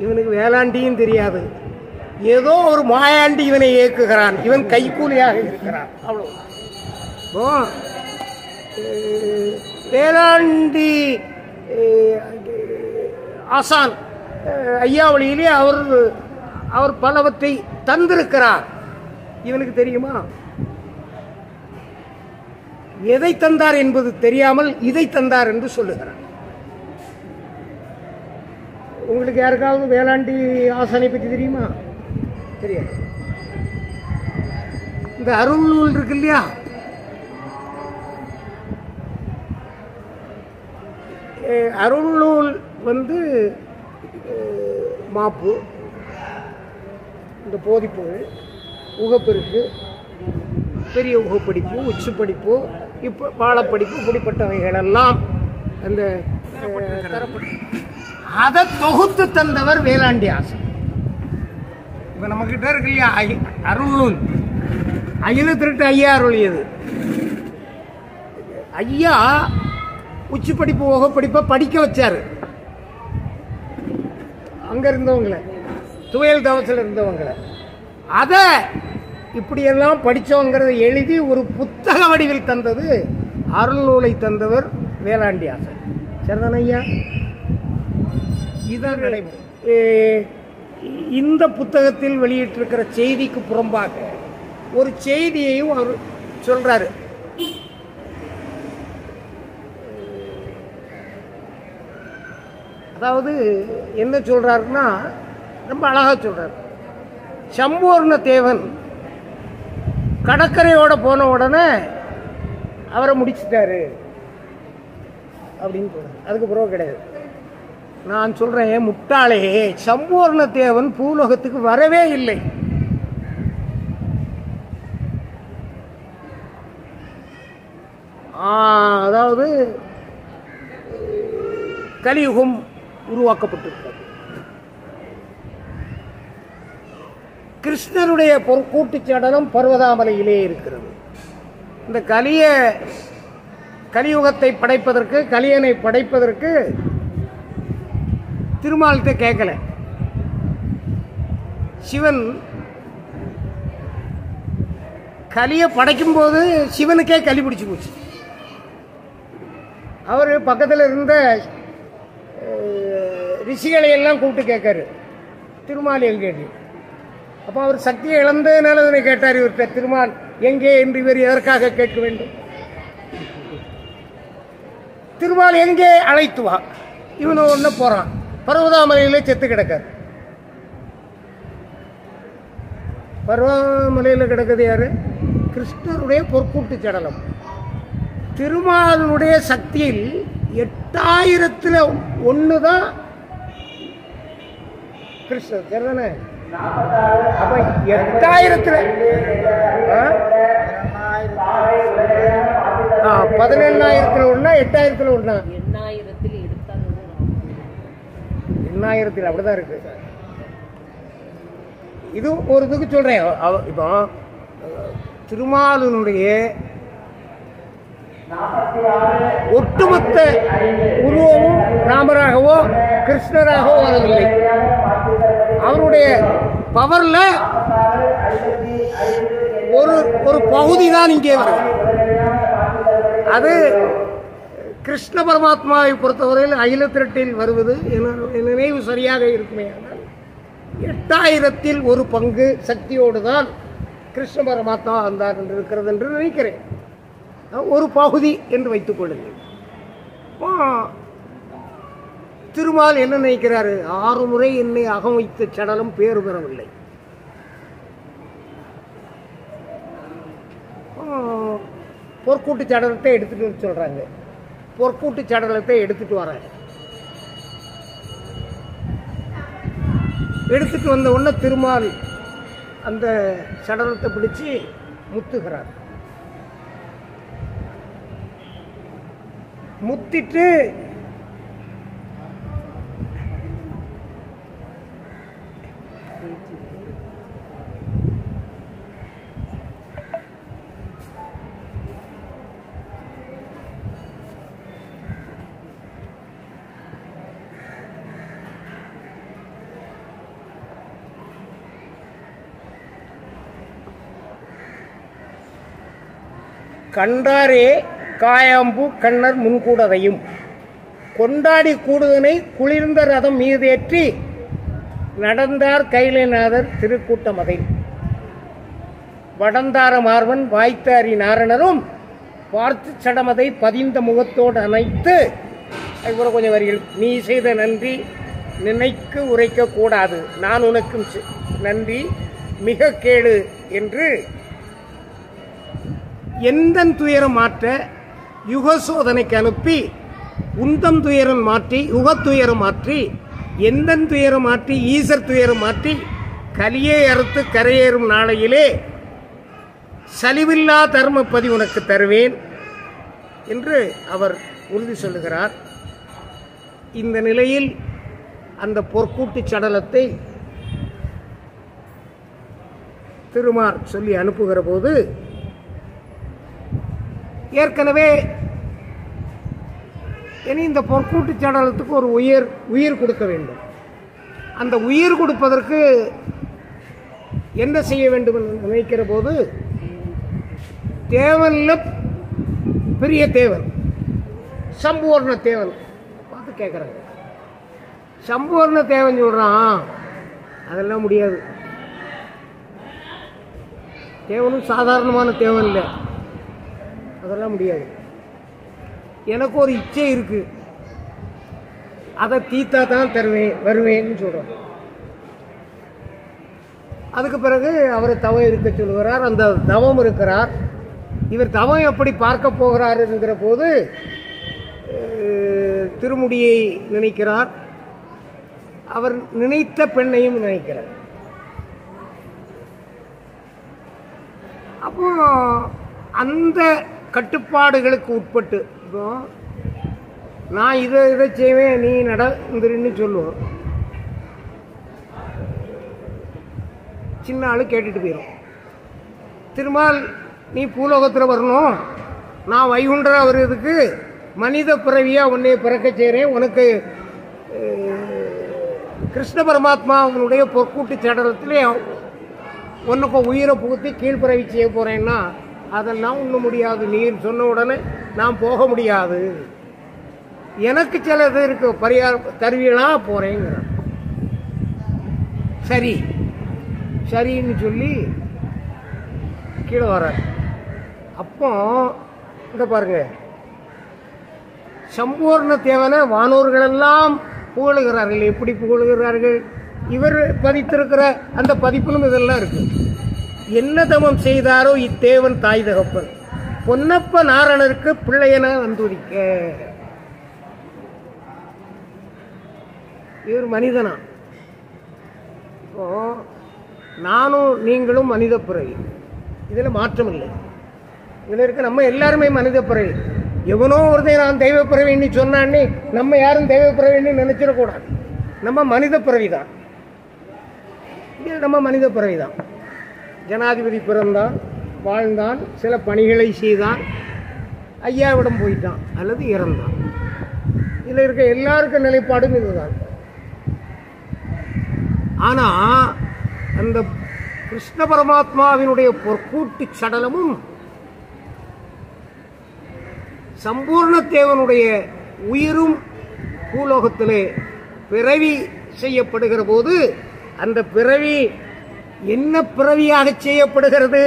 இவனுக்கு வேளாண்டியும் தெரியாது. ஏதோ ஒரு மாயாண்டி இவனை இயக்குகிறான். இவன் கைக்கூலியாக இருக்கிறான். அவ்வளவு வேளாண்டி ஆசான் ஐயா வழியிலே அவர் பலவற்றை தந்திருக்கிறார். இவனுக்கு தெரியுமா? எதை தந்தார் என்பது தெரியாமல் இதை தந்தார் என்று சொல்லுகிறார். உங்களுக்கு யாருக்காவது வேளாண்டி ஆசானை பற்றி தெரியுமா? தெரியாது. இந்த அருள் நூல் இருக்கு இல்லையா, அருள் நூல் வந்து மாப்பு, இந்த போதிப்பு, உகப்பெருக்கு, பெரிய உகப்படிப்பு, உச்சுப்படிப்பு, இப்போ பாலப்படிப்பு, இப்படிப்பட்டவைகளெல்லாம் அந்த அதை தொகுத்து தந்தவர் வேளாண்டி ஆசான். இப்போ நம்மக்கிட்ட இருக்கு இல்லையா அருள் நூல், அகில திரட்டு ஐயா அருளியது. ஐயா உச்சி படிப்பு உகப்படிப்பை படிக்க வச்சாரு. அங்க இருந்தவங்களை, துவையல் தவசில் இருந்தவங்களை, அதை இப்படியெல்லாம் படித்தவங்கிறத எழுதி ஒரு புத்தக வடிவில் தந்தது அருள் நூலை தந்தவர் வேளாண்டி ஆசான். சரிதான ஐயா? இதான் நடைமுறை. இந்த புத்தகத்தில் வெளியிட்டிருக்கிற செய்திக்கு புறம்பாக ஒரு செய்தியையும் அவர் சொல்றாரு. அதாவது என்ன சொல்றாருன்னா, ரொம்ப அழகா சொல்றாரு. சம்பூர்ண தேவன் கடற்கரையோட போன உடனே அவரை முடிச்சுட்டாரு அப்படின்னு சொல்றாரு. அதுக்கு பிறகு கிடையாது. நான் சொல்றேன், முட்டாளே, சம்பூர்ண தேவன் பூலோகத்துக்கு வரவே இல்லை. அதாவது கலியுகம் உருவாக்கப்பட்டிருக்கிறது. கிருஷ்ணருடைய கூட்டுச் சடலம் பர்வதாமலையிலே இருக்கிறது. இந்த கலியுகத்தை படைப்பதற்கு, கலியனை படைப்பதற்கு திருமால்கிட்ட கேட்கல. சிவன் கலியை படைக்கும் போது சிவனுக்கே களி பிடிச்சி போச்சு. அவர் பக்கத்தில் இருந்த ரிஷிகளை எல்லாம் கூப்பிட்டு கேட்காரு, திருமால் எங்கே? அப்போ அவர் சக்தியை இழந்ததுனால அதனை கேட்டார் இவர்கிட்ட, திருமால் எங்கே என்று இவர் எதற்காக கேட்க வேண்டும்? திருமால் எங்கே? அழைத்து வா. இவனு ஒன்று போறான், பர்வதாமலையிலே செத்து கிடக்கார். பர்வதாமலையில் கிடக்குது யாரு? கிருஷ்ணருடைய பொற்கூட்டு சடலம். திருமாலுடைய சக்தியில் 8000ல் 1 தான் கிருஷ்ணர். சரிதானே? அப்ப 8000ல் 17,000ல் 1, 8,000ல் 1, 8,000ல் அப்படிதான் இருக்கு. இது ஒரு இதுக்கு சொல்றேன். இப்போ திருமாலினுடைய ஒட்டுமொத்த உருவமும் ராமராகவோ கிருஷ்ணராகவோ வரவில்லை. அவருடைய பவர்ல ஒரு பகுதி தான் இங்கே வருது. அது கிருஷ்ண பரமாத்மாவை பொறுத்தவரையில் அகில திரட்டில் வருவது நினைவு சரியாக இருக்குமே. 8000ல் 1 பங்கு சக்தியோடு தான் கிருஷ்ண பரமாத்மா வந்தார் என்று இருக்கிறது என்று நினைக்கிறேன். ஒரு பகுதி என்று வைத்துக் கொள்ளுங்கள். திருமால் என்ன நினைக்கிறாரு? 6 முறை என்னை அகம் வைத்த சடலம் பேறு பெறவில்லை. பொற்கூட்டு சடலத்தை எடுத்துட்டு சொல்றாங்க. பொற்கூட்டு சடலத்தை எடுத்துட்டு வராங்க. எடுத்துட்டு வந்த உடனே திருமால் அந்த சடலத்தை பிடிச்சு முத்துகிறார். முத்திட்டு கண்டாரே காயாம்பூ கண்ணர் முன்கூடதையும் கொண்டாடி கூடுதனை குளிர்ந்த ரதம் மீதேற்றி நடந்தார் கைலைநாதர் திருக்கூட்டம் அதை வடந்தார மார்வன் வாய்த்தாரி நாரணரும் பார்த்து சடமதை பதிந்த முகத்தோடு அணைத்து, அதுக்கப்புறம் கொஞ்சம் வரிகள், நீ செய்த நன்றி நினைக்கு உரைக்க கூடாது, நான் உனக்கும் நன்றி மிக கேடு என்று எந்த துயரம் மாற்ற யுக சோதனைக்கு அனுப்பி உந்தம் துயரம் மாற்றி யுகத்துயரம் மாற்றி எந்த துயரம் மாற்றி ஈசர் துயரம் மாற்றி கலியை அறுத்து கரையேறும் நாளையிலே சலிவில்லா தர்மப்பதி உனக்கு தருவேன் என்று அவர் உறுதி சொல்லுகிறார். இந்த நிலையில் அந்த பொற்கூட்டு சடலத்தை திருமால் சொல்லி அனுப்புகிற போது ஏற்கனவே இனி இந்த பொற்கூட்டு சடலத்துக்கு ஒரு உயிர் கொடுக்க வேண்டும். அந்த உயிர் கொடுப்பதற்கு என்ன செய்ய வேண்டும் என்று நினைக்கிற போது தேவன்ல பெரிய தேவன் சம்பூர்ண தேவன் பார்த்து கேட்குறாங்க. சம்பூர்ண தேவன் சொல்றான், அதெல்லாம் முடியாது. தேவனும் சாதாரணமான தேவன் இல்லை, அதெல்லாம் முடியாது. எனக்கு ஒரு இச்சை இருக்கு, அதை தீத்தா தான் வருவேன்னு சொல்றான். அதுக்கு பிறகு அவரை தவம் இருக்க சொல்லுகிறார். அந்த தவம் இருக்கிறார். இவர் தவம் எப்படி பார்க்க போகிறார் என்கிற போது திருமுடியை நினைக்கிறார். அவர் நினைத்த பெண்ணையும் நினைக்கிறார். அப்போ அந்த கட்டுப்பாடுகளுக்கு உட்பட்டு, இப்போ நான் இதை செய்வேன் நீ நடந்துருன்னு சொல்லுவோம், சின்ன ஆளு கேட்டுட்டு போயிடும். திருமால் நீ பூலோகத்தில் வரணும், நான் வைகுண்டரா வருவதுக்கு மனித பிறவியா உன்னை பிறக்க செய்கிறேன், உனக்கு கிருஷ்ண பரமாத்மா அவனுடைய பொற்கூட்டு சடலத்திலே உனக்கு உயிரை புகுத்தி கீழ்பிறவி செய்ய போறேன்னா அதெல்லாம் ஒன்றும் முடியாது. நீர் சொன்ன உடனே நான் போக முடியாது, எனக்கு சிலது இருக்கு, பரிகாரம் தருவீனா போறேங்கிற. சரி சரின்னு சொல்லி கீழே வர. அப்போ இந்த பாருங்க, சம்பூர்ண தேவனை வானோர்களெல்லாம் புகழுகிறார்கள். எப்படி புகழுகிறார்கள்? இவர் பதித்திருக்கிற அந்த பதிப்பிலும் இதெல்லாம் இருக்கு. என்ன தவம் செய்தாரோ இத்தேவன் தாய் தகப்பன் பொன்னப்ப நாரணருக்கு பிள்ளையன வந்துரிக்க. இவர் மனிதனா? இப்போ நானும் நீங்களும் மனித பிறவி, இதில் மாற்றம் இல்லை. இதில் இருக்க நம்ம எல்லாருமே மனித பிறவி. எவனோ ஒருத்தன் நான் தெய்வ பிறவின்னு சொன்னான்னு நம்ம யாரும் தெய்வ பிறவின்னு நினைச்சிடக்கூடாது. நம்ம மனித பிறவி தான். நம்ம மனித பிறவி தான். ஜனாதிபதி பிறந்தான், வாழ்ந்தான், சில பணிகளை செய்தான், ஐயாவிடம் போயிட்டான் அல்லது இறந்தான். இதில் இருக்க எல்லாருக்கும் நிலைப்பாடும் இதுதான். ஆனா அந்த கிருஷ்ண பரமாத்மாவினுடைய பொற்கூட்டு சடலமும் சம்பூர்ண தேவனுடைய உயிரும் பூலோகத்திலே பிறவி செய்யப்படுகிற போது அந்த பிறவி என்ன பிறவியாக செய்யப்படுகிறது?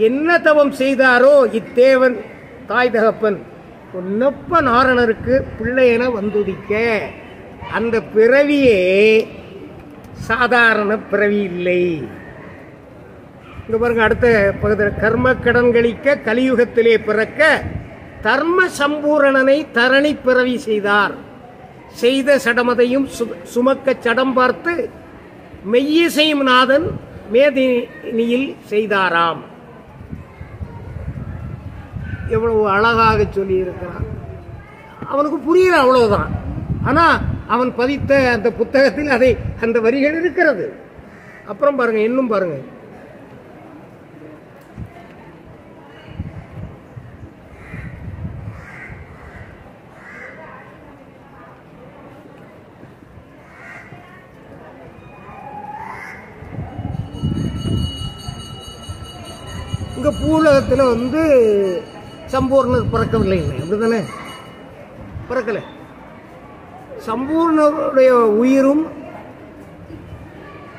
என்ன தவம் செய்தாரோ இத்தேவன் தாய் தகப்பன் பொன்னப்ப நாரணருக்கு பிள்ளையென வந்துதிக்க. அந்த பிறவியே சாதாரண பிறவி இல்லை. இங்க பாருங்க, அடுத்த பகுதியில் கர்ம கடன் கழிக்க கலியுகத்திலே பிறக்க தர்ம சம்பூரணனை தரணி பிறவி செய்தார். செய்த சடமதையும் சுமக்க சடம் பார்த்து மெய்யிசையும் நாதன் மேதினியில் செய்தாராம். எவ்வளவு அழகாக சொல்லி இருக்கிறான். அவனுக்கு புரியல, அவ்வளவுதான். ஆனா அவன் பதித்த அந்த புத்தகத்தில் அதை அந்த வரிகள் இருக்கிறது. அப்புறம் பாருங்க, இன்னும் பாருங்க. இங்க பூலகத்தில் சம்பூர்ணர் பிறக்கவில்லை, அப்படிதானே? பிறக்கலை. சம்பூர்ணருடைய உயிரும்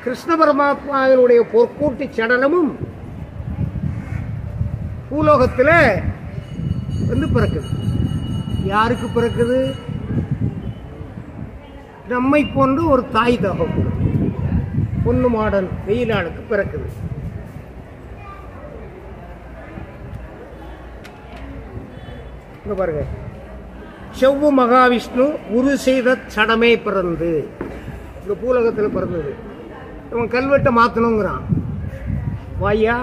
கிருஷ்ண பரமாத்மாவினுடைய பொற்கூட்டி சடலமும் பூலோகத்தில் வந்து பிறக்குது. யாருக்கு பிறக்குது? நம்மை போன்று ஒரு தாய் தகவல் பொண்ணு மாடன் வெயிலாளுக்கு பிறக்குது. இங்க பாருங்க, செவ்வு மகாவிஷ்ணு உரு செய்த சடமே பிறந்து இந்த பூலகத்தில் பிறந்தது. இவன் கல்வெட்டை மாற்றணுங்கிறான். வாயா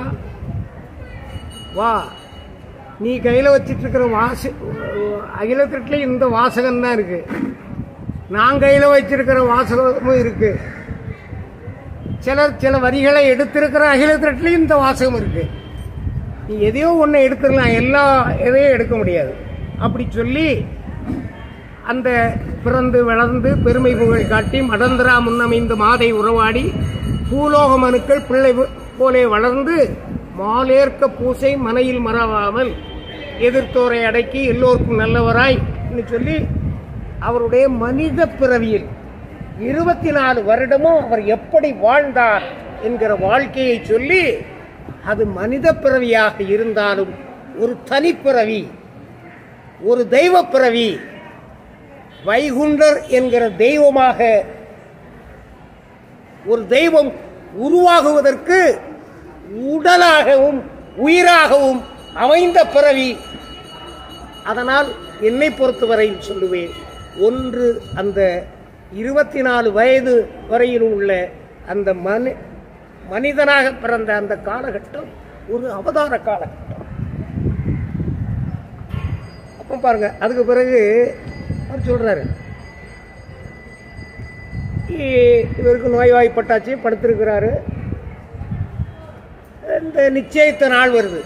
வா, நீ கையில் வச்சிட்டு இருக்கிற அகிலத்திலே இந்த வாசகம் தான் இருக்கு, நான் கையில் வச்சிருக்கிற வாசகமும் இருக்கு. சில வரிகளை எடுத்திருக்கிற அகிலத்திலேயும் இந்த வாசகம் இருக்கு. நீ எதையோ ஒன்று எடுத்துடலாம், எதையும் எடுக்க முடியாது. அப்படி சொல்லி அந்த பிறந்து வளர்ந்து பெருமை புகழ் காட்டி மடந்தரா முன்னமைந்து மாதை உறவாடி பூலோக மனுக்கள் பிள்ளை போலே வளர்ந்து மாலேற்க பூசை மனையில் மறவாமல் எதிர்த்தோரை அடக்கி எல்லோருக்கும் நல்லவராய் சொல்லி அவருடைய மனித பிறவியில் 24 வருடமும் அவர் எப்படி வாழ்ந்தார் என்கிற வாழ்க்கையை சொல்லி, அது மனித பிறவியாக இருந்தாலும் ஒரு தனிப்பிறவி, ஒரு தெய்வ பிறவி, வைகுண்டர் என்கிற தெய்வமாக ஒரு தெய்வம் உருவாகுவதற்கு உடலாகவும் உயிராகவும் அமைந்த பிறவி. அதனால் என்னை பொறுத்தவரையில் சொல்லுவேன், ஒன்று அந்த 24 வயது வரையில் உள்ள அந்த மனிதனாக பிறந்த அந்த காலகட்டம் ஒரு அவதார காலகட்டம். அப்போ பாருங்க, அதுக்கு பிறகு அவர் சொல்றாரு, இவருக்கு நோய்வாய்ப்பட்டாச்சு, படுத்திருக்கிறாரு. இந்த நிச்சயித்த நாள் வருது,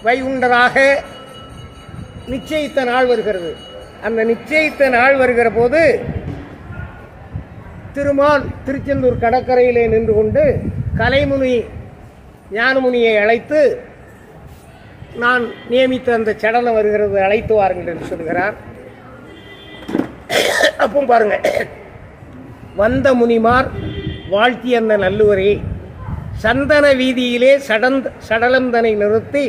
வைகுண்டராக நிச்சயித்த நாள் வருகிறது. அந்த நிச்சயித்த நாள் வருகிற போது திருமால் திருச்செந்தூர் கடற்கரையிலே நின்று கொண்டு கலைமுனி ஞானமுனியை அழைத்து, நான் நியமித்த அந்த சடலம் வருகிறது, அழைத்து வாருங்கள் என்று சொல்கிறார். அப்போ பாருங்க, வந்த முனிமார் வாழ்த்தி அந்த நல்லுவரே சந்தன வீதியிலே சடலந்தனை நிறுத்தி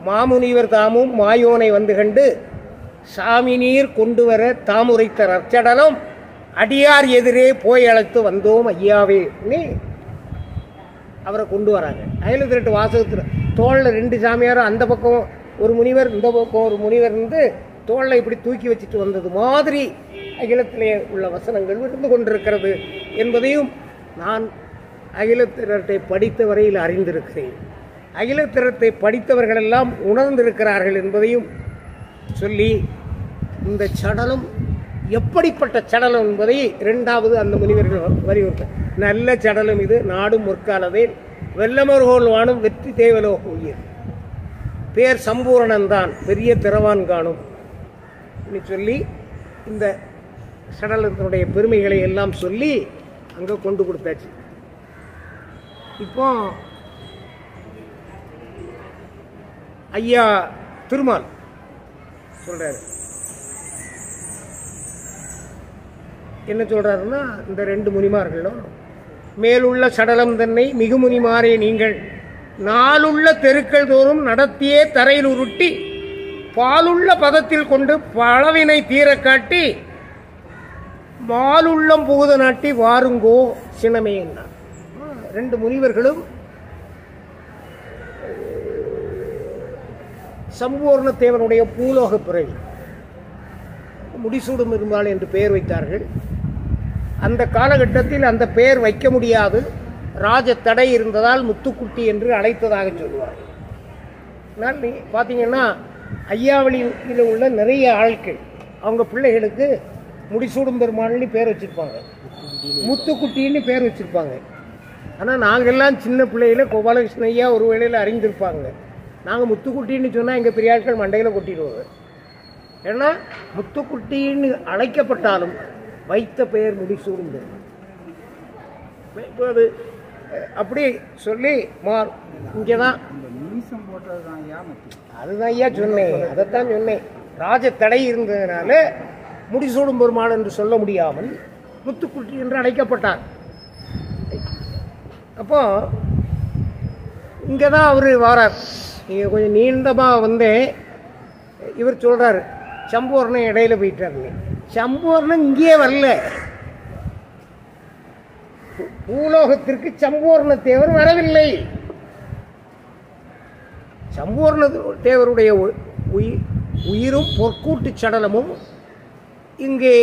மாமுனிவர் தாமும் மாயோனை வந்து கண்டு சாமி நீர் கொண்டு வர தாமுரைத்த நற்சடலம் அடியார் எதிரே போய் அழைத்து வந்தோம் ஐயாவே. அவரை கொண்டு வராங்க. அயலத்திரட்டு வாசகத்தில் தோளில் 2 சாமியாரும், அந்த பக்கம் ஒரு முனிவர், இந்த பக்கம் ஒரு முனிவர் இருந்து தோளில் இப்படி தூக்கி வச்சுட்டு வந்தது மாதிரி அகிலத்திலே உள்ள வசனங்கள் இருந்து கொண்டிருக்கிறது என்பதையும் நான் அகிலத்திரட்டை படித்த வரையில் அறிந்திருக்கிறேன். அகிலத்திரத்தை படித்தவர்களெல்லாம் உணர்ந்திருக்கிறார்கள் என்பதையும் சொல்லி, இந்த சடலம் எப்படிப்பட்ட சடலம் என்பதை 2வது அந்த முனிவர்கள் வலியுறுத்த, நல்ல சடலம் இது, நாடும் முற்காலதே வெள்ளமர்கோல் வானும் வெற்றி தேவலோ உயிர் பேர் சம்பூரணன் தான் பெரிய திறவான் காணும் சொல்லி இந்த சடலத்தினுடைய பெருமைகளை எல்லாம் சொல்லி அங்கே கொண்டு கொடுத்தாச்சு. இப்போ ஐயா திருமால் சொல்றாரு, என்ன சொல்றாருன்னா, இந்த 2 முனிமார்களும் மேலுள்ள சடலம் தன்னை மிகு முனிமாறே நீங்கள் நாளுள்ள தெருக்கள் தோறும் நடத்தியே தரையில் உருட்டி பாலுள்ள பதத்தில் கொண்டு பழவினை தீர காட்டி மாலுள்ளம் புகுத நாட்டி வாருங்கோ சினமே என்றார். 2 முனிவர்களும் சம்பூர்ண தேவனுடைய பூலோக பிறவி, முடிசூடும் இருமாள் என்று பெயர் வைத்தார்கள். அந்த காலகட்டத்தில் அந்த பெயர் வைக்க முடியாது, ராஜ தடை இருந்ததால் முத்துக்குட்டி என்று அழைத்ததாக சொல்லுவார். நான் பார்த்தீங்கன்னா ஐயாவளியில் உள்ள நிறைய ஆட்கள் அவங்க பிள்ளைகளுக்கு முடிசூடும் பெருமாள்னு பேர் வச்சுருப்பாங்க, முத்துக்குட்டின்னு பேர் வச்சுருப்பாங்க. ஆனால் நாங்கள்லாம் சின்ன பிள்ளையில கோபாலகிருஷ்ண ஐயா ஒரு வேளையில் அறிந்திருப்பாங்க. நாங்கள் முத்துக்குட்டின்னு சொன்னால் எங்கள் பெரிய ஆட்கள் மண்டையில் கொட்டிடுவாங்க. ஏன்னா முத்துக்குட்டின்னு அழைக்கப்பட்டாலும் வைத்த பெயர் முடிசூடும் பெருமாள். இப்போ அது அப்படி சொல்லி இங்கே தான் கணிசம் போட்டது தான் ஐயா முக்கியம். அதுதான் ஐயா சொன்னேன், அதைத்தான் சொன்னேன். ராஜ தடை இருந்ததுனால முடிசூடும் பெருமாள் என்று சொல்ல முடியாமல் முத்துக்குட்டி என்று அழைக்கப்பட்டார். அப்போ இங்கே தான் அவர் வரார். நீங்கள் கொஞ்சம் நீண்டமாக வந்து இவர் சொல்கிறார் சம்பூர்ணம் இடையில போயிட்டாருங்க. சம்பூர்ணம் இங்கேயே வரல, பூலோகத்திற்கு சம்பூர்ண தேவர் வரவில்லை. சம்பூர்ண தேவருடைய உயிரும் பொற்கூட்டு சடலமும் இங்கே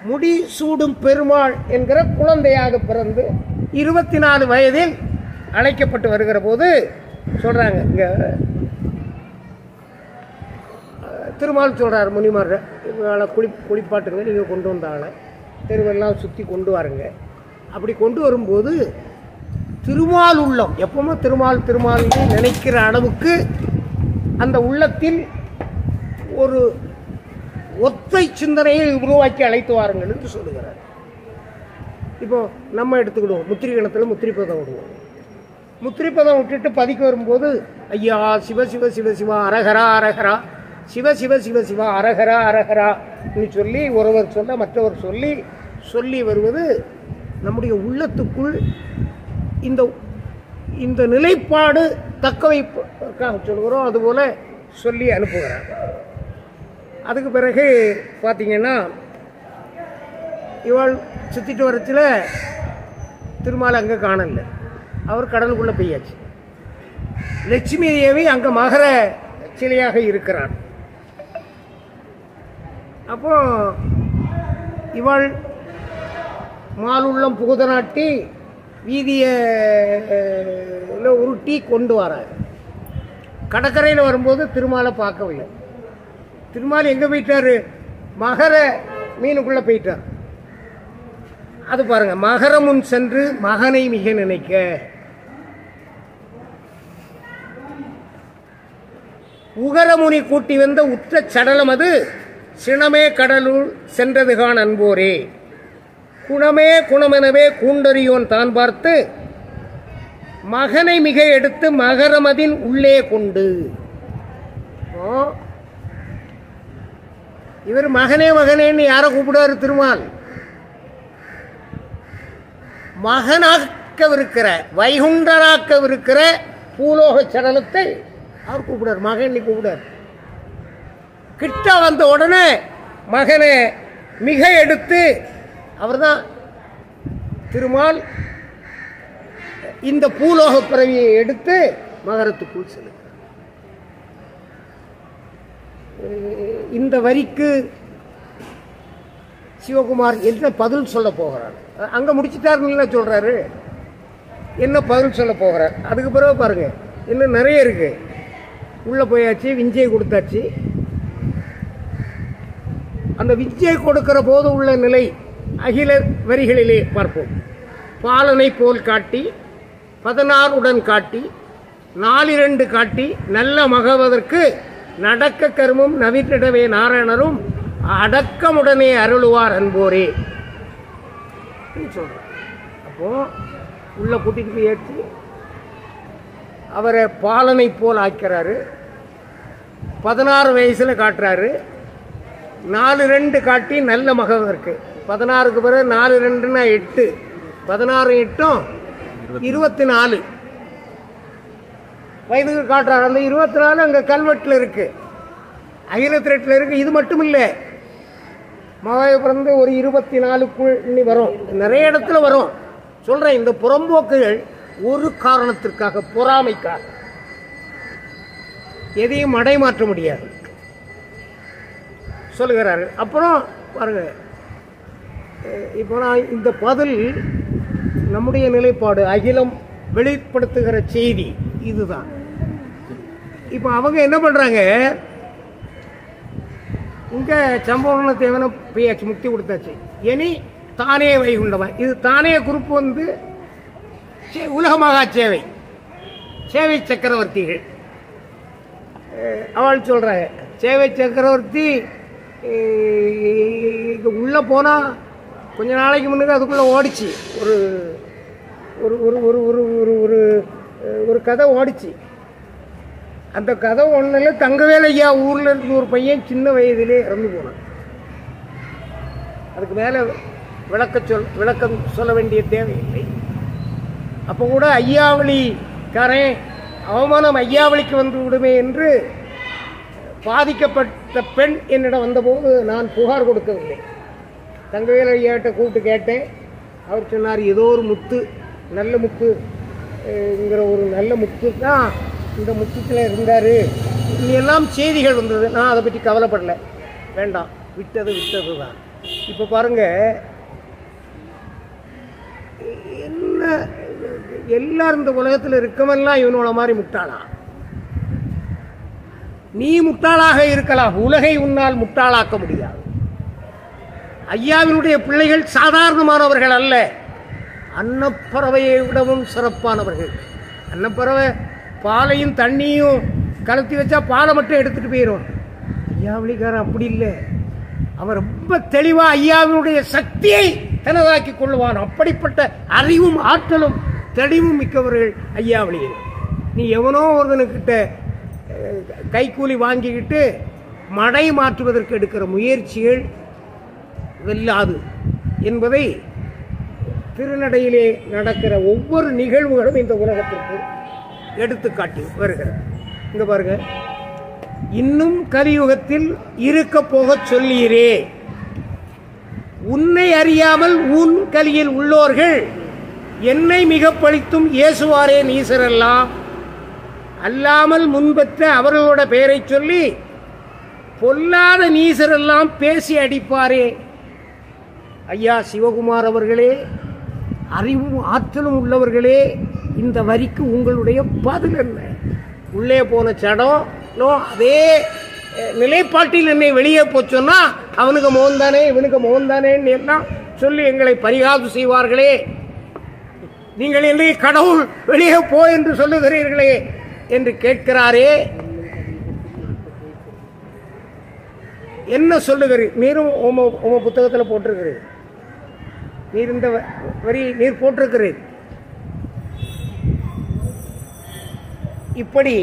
முடிசூடும் பெருமாள் என்கிற குழந்தையாக பிறந்து 24 வயதில் அழைக்கப்பட்டு வருகிற போது சொல்றாங்க. இங்க திருமால் சொல்றார் முனிமார், இவளை குளிப்பாட்டுங்க, நீங்க கொண்டு வந்தால தெருவெல்லாம் சுற்றி கொண்டு வாருங்க. அப்படி கொண்டு வரும்போது திருமால் உள்ளம் எப்பவுமே திருமால் திருமால் நினைக்கிற அளவுக்கு அந்த உள்ளத்தில் ஒரு ஒத்தை சிந்தனையை உருவாக்கி அழைத்து வாருங்கள் என்று சொல்லுகிறார். இப்போ நம்ம எடுத்துக்கிடுவோம், முத்திரிகணத்தில் முத்திரிப்பதம் விடுவோம். முத்திரிப்பதம் விட்டுட்டு பதிக்க வரும்போது ஐயா சிவ சிவ சிவ சிவா அரகரா அரகரா, சிவ சிவ சிவ சிவா அரகரா அரகரா சொல்லி ஒருவர் சொல்ல மற்றவர் சொல்லி சொல்லி வருவது நம்முடைய உள்ளத்துக்குள் இந்த இந்த நிலைப்பாடு தக்க வைப்பதற்காக சொல்கிறோம். அதுபோல் சொல்லி அனுப்புகிறார். அதுக்கு பிறகு பார்த்தீங்கன்னா இவள் சுற்றிட்டு வரச்சில் திருமால் அங்கே காணல, அவர் கடலுக்குள்ளே போயாச்சு. லட்சுமி தேவி அங்கே மகர சிலையாக இருக்கிறார். அப்போ இவள் மாலுள்ளம் புகுத நாட்டி வீதியில் உருட்டி கொண்டு வரார். கடற்கரையில் வரும்போது திருமாலை பார்க்கவில்லை. திருமால் எங்கே போயிட்டாரு? மகர மீனுக்குள்ளே போயிட்டார். அது பாருங்க, மகர முன் சென்று மகனை மிக நினைக்க. உகரமுனி கூட்டி வந்த உற்ற சடலம் அது சினமே கடலுள் சென்றதுகான் அன்போரே, குணமே குணமெனவே கூண்டறியோன் தான் பார்த்து மகனை மிக எடுத்து மகரமதின் உள்ளே கொண்டு. இவர் மகனே மகனேன்னு யாரை கூப்பிடுவாரு? திருமால் மகனாக்கவிருக்கிற வைகுண்டராக்கவிருக்கிற பூலோக சடலத்தை அவர் கூப்பிடார், மகன் கூப்பிடார். கிட்ட வந்த உடனே மகனை மிக எடுத்து அவர்தான் திருமால் இந்த பூலோக பிறவியை எடுத்து மகரத்துக்குள் செலுத்த. இந்த வரிக்கு சிவகுமார் என்ன பதில் சொல்ல போகிறார்? அங்கே முடிச்சுட்டாருன்னு சொல்றாரு. என்ன பதில் சொல்ல போகிறார்? அதுக்கு பிறகு பாருங்க, இன்னும் நிறைய இருக்கு. உள்ள போயாச்சு, விஞ்சை கொடுத்தாச்சு. அந்த விஞ்சை கொடுக்கிற போது உள்ள நிலை அகில வரிகளிலே பார்ப்போம். பாலனை போல் காட்டி 16 உடன் காட்டி 4 காட்டி நல்ல மகவதற்கு நடக்க கருமும் நவிற்றிடவே நாராயணரும் அடக்கமுடனே அருளுவார் அன்போரே சொல்ற. அப்போ உள்ள கூட்டிட்டு போய் ஏற்றி அவரை பாலனை போல் ஆக்கிறாரு. 16 வயசுல காட்டுறாரு. 4 காட்டி நல்ல மகவதற்கு 16க்கு பிறகு 4 8, 16 8 24 வயதுக்கு காட்டுறாரு. அந்த 24 அங்கே கல்வெட்டில் இருக்கு, அகிலத்திரட்டில் இருக்கு. இது மட்டும் இல்லை, மகாய பிறந்து ஒரு 24க்குள் வரும், நிறைய இடத்துல வரும். சொல்றேன், இந்த புறம்போக்குகள் ஒரு காரணத்திற்காக, பொறாமைக்காக எதையும் மடைமாற்ற முடியாது சொல்லுகிறாரு. அப்புறம் பாருங்க, இப்போ நான் இந்த பதில் நம்முடைய நிலைப்பாடு அகிலம் வெளிப்படுத்துகிற செய்தி இதுதான். இப்போ அவங்க என்ன பண்றாங்க? இங்க சம்பூர்ண தேவனை பேச்சு முக்தி கொடுத்தாச்சு. இனி தானே வைகுண்டவன். இது தானே குரூப் வந்து உலகமாக சேவை சேவை சக்கரவர்த்திகள். அவள் சொல்றாங்க, சேவை சக்கரவர்த்தி உள்ள போனா கொஞ்ச நாளைக்கு முன்னுக்கு அதுக்குள்ள ஓடிச்சு. ஒரு ஒரு ஒரு ஒரு ஒரு ஒரு ஒரு கதை ஓடிச்சு. அந்த கதை ஒன்றில் தங்கவேல் ஐயா ஊரில் இருந்து ஒரு பையன் சின்ன வயதிலே இறந்து போனான். அதுக்கு மேலே விளக்கம் சொல்ல வேண்டிய தேவையில்லை. அப்போ கூட ஐயாவளிக்காரன் அவமானம் ஐயாவளிக்கு வந்து விடுமே என்று பாதிக்கப்பட்ட பெண் என்னிடம் வந்தபோது நான் புகார் கொடுக்கவில்லை. தங்கவேல் ஐயாட்ட கூப்பிட்டு கேட்டேன். அவர் சொன்னார், ஏதோ ஒரு முத்து, நல்ல முத்துங்கிற ஒரு நல்ல முத்து தான் இந்த முத்தத்தில் இருந்தார். எல்லாம் செய்திகள் வந்தது. நான் அதை பற்றி கவலைப்படலை. வேண்டாம், விட்டது தான். இப்போ பாருங்கள், என்ன எல்லாரும் இந்த உலகத்தில் இருக்கமெல்லாம் இவனோட மாதிரி முட்டாளா? நீ முட்டாளாக இருக்கலாம், உலகை உன்னால் முட்டாளாக்க முடியாது. ஐயாவினுடைய பிள்ளைகள் சாதாரணமானவர்கள் அல்ல, அன்னப்பறவையை விடவும் சிறப்பானவர்கள். அன்னப்பறவை பாலையும் தண்ணியும் கலத்தி வச்சா பாலை மட்டும் எடுத்துகிட்டு போயிடும். ஐயாவளிக்காரன் அப்படி இல்லை. அவன் ரொம்ப தெளிவாக ஐயாவினுடைய சக்தியை தனதாக்கி கொள்ளுவான். அப்படிப்பட்ட அறிவும் ஆற்றலும் தெளிவும் மிக்கவர்கள் ஐயாவளியில். நீ எவனோ ஒருவனுக்கிட்ட கைக்கூலி வாங்கிக்கிட்டு மடை மாற்றுவதற்கு எடுக்கிற முயற்சிகள் வெல்லாது என்பதை திருநடையிலே நடக்கிற ஒவ்வொரு நிகழ்வுகளும் இந்த உலகத்திற்கு எடுத்துக்காட்டி வருகிறது. இங்க பாருங்க, இன்னும் கலியுகத்தில் இருக்க போக சொல்லீரே, உன்னை அறியாமல் உன் கலியில் உள்ளோர்கள் என்னை மிக பழித்தும் இயேசுவாரே நீசரெல்லாம் அல்லாமல் முன்பற்ற அவர்களோட பெயரை சொல்லி பொல்லாத நீசரெல்லாம் பேசி அடிப்பாரே. ஐயா சிவகுமார் அவர்களே, அறிவும் ஆற்றலும் உள்ளவர்களே, இந்த வரிக்கு உங்களுடைய பதில் என்ன? உள்ளே போன சடம் அதே நிலைப்பாட்டில் என்னை வெளியே போச்சோன்னா அவனுக்கு மோகன்தானே இவனுக்கு மோகன்தானேன்னு எல்லாம் சொல்லி எங்களை பரிகாசம் செய்வார்களே. நீங்கள் என்னை கடவுள் வெளியே போ என்று சொல்லுகிறீர்களே என்று கேட்கிறாரே. என்ன சொல்லுகிறீர்? நீரும் உம புத்தகத்தில் போட்டிருக்கிறீர். நீர் இந்த வரி நீர் போட்டிருக்கிறீர். இப்படி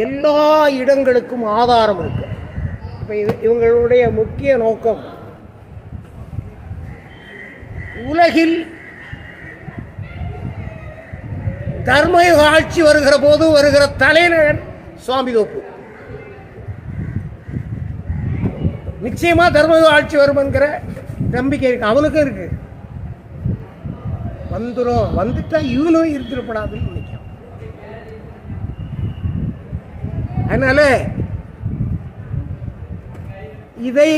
எல்லா இடங்களுக்கும் ஆதாரம் இருக்கு. இப்போ இவங்களுடைய முக்கிய நோக்கம் உலகில் தர்மயுக ஆட்சி வருகிற போது வருகிற தலைநகர் சுவாமிதோப்பு. நிச்சயமா தர்மயுக ஆட்சி வரும் என்கிற நம்பிக்கை இருக்கு, அவனுக்கும் இருக்கு. வந்துடும், வந்துட்டா இவனும் இருந்துடப்படாதுன்னு நினைக்கிறோம். அதனால இதை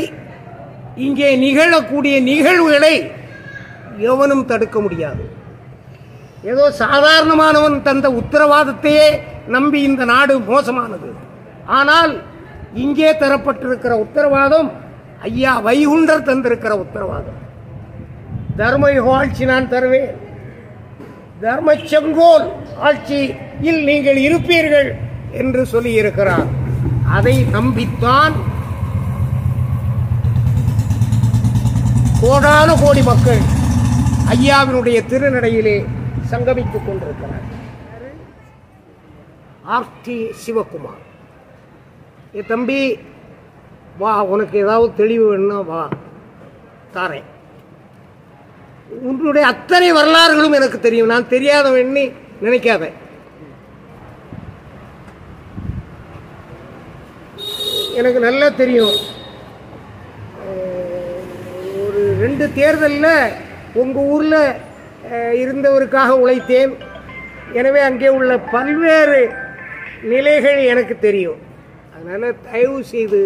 இங்கே நிகழக்கூடிய நிகழ்வுகளை எவனும் தடுக்க முடியாது. ஏதோ சாதாரணமானவன் தந்த உத்தரவாதத்தையே நம்பி இந்த நாடு மோசமானது. ஆனால் இங்கே தரப்பட்டிருக்கிற உத்தரவாதம் ஐயா வைகுண்டர் தந்திருக்கிற உத்தரவாதம். தர்மயுக ஆட்சி நான் தருவேன், தர்ம செங்கோல் ஆட்சியில் நீங்கள் இருப்பீர்கள் என்று சொல்லியிருக்கிறார். அதை நம்பித்தான் கோடான கோடி மக்கள் ஐயாவினுடைய திருநடையிலே சங்கமித்துக் கொண்டிருக்கிறார். ஆர்டி சிவகுமார், என் தம்பி வா, உனக்கு ஏதாவது தெளிவு வேணும்னா வா, தாரேன். உன்னுடைய அத்தனை வரலாறுகளும் எனக்கு தெரியும், நான் தெரியாதவன்னு நினைக்காத. எனக்கு நல்லா தெரியும். ஒரு 2 தேர்தலில் உங்கள் ஊரில் இருந்தவருக்காக உழைத்தேன். எனவே அங்கே உள்ள பல்வேறு நிலைகள் எனக்கு தெரியும். அதனால் தயவு செய்து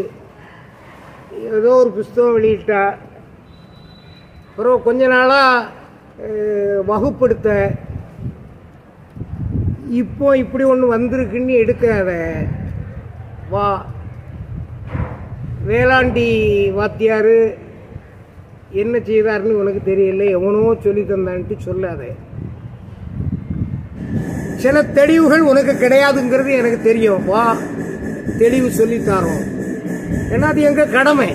ஏதோ ஒரு புஸ்தகம் வெளியிட்டா அப்புறம் கொஞ்ச நாளாக வகுப்படுத்த இப்போ இப்படி ஒன்று வந்திருக்குன்னு எடுக்காத. வா, வேளாண்டி வாத்தியார் என்ன செய்தார்னு உனக்கு தெரியல, எவனோ சொல்லி தந்தான்ட்டு சொல்லாத. சில தெளிவுகள் உனக்கு கிடையாதுங்கிறது எனக்கு தெரியும். வா, தெளிவு சொல்லித்தாரோம். ஏன்னா அது எங்க கடமை.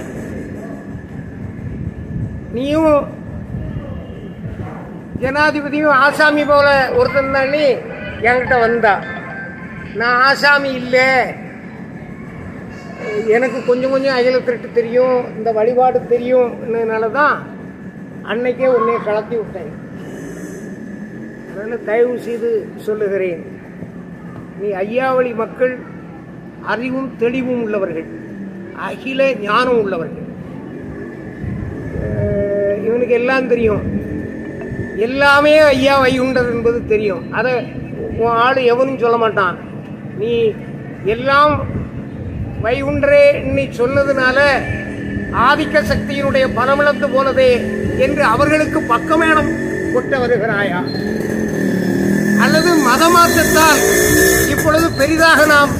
நீயும் ஜனாதிபதியும் ஆசாமி போல ஒருத்தன் தான். நீ என்கிட்ட வந்தா, நான் ஆசாமி இல்லை, எனக்கு கொஞ்சம் கொஞ்சம் அகில திரட்டு தெரியும், இந்த வழிபாடு தெரியும்னால தான் அன்னைக்கே உன்னை கலத்தி விட்டேன். அதனால் தயவு செய்து சொல்லுகிறேன், நீ ஐயாவளி மக்கள் அறிவும் தெளிவும் உள்ளவர்கள், அகில ஞானம் உள்ளவர்கள். இவனுக்கு எல்லாம் தெரியும், எல்லாமே ஐயா வைகுண்டர் என்பது தெரியும். அதை உன் ஆள் எவனும் சொல்ல மாட்டான். நீ எல்லாம் வைகுண்டரே நீ சொன்னதுனால ஆதிக்க சக்தியினுடைய பலமிழந்து போனதே என்று அவர்களுக்கு பக்கமேனம் கொட்ட வருகிறாயா, அல்லது மதமாற்றத்தால் இப்பொழுது பெரிதாக நாம்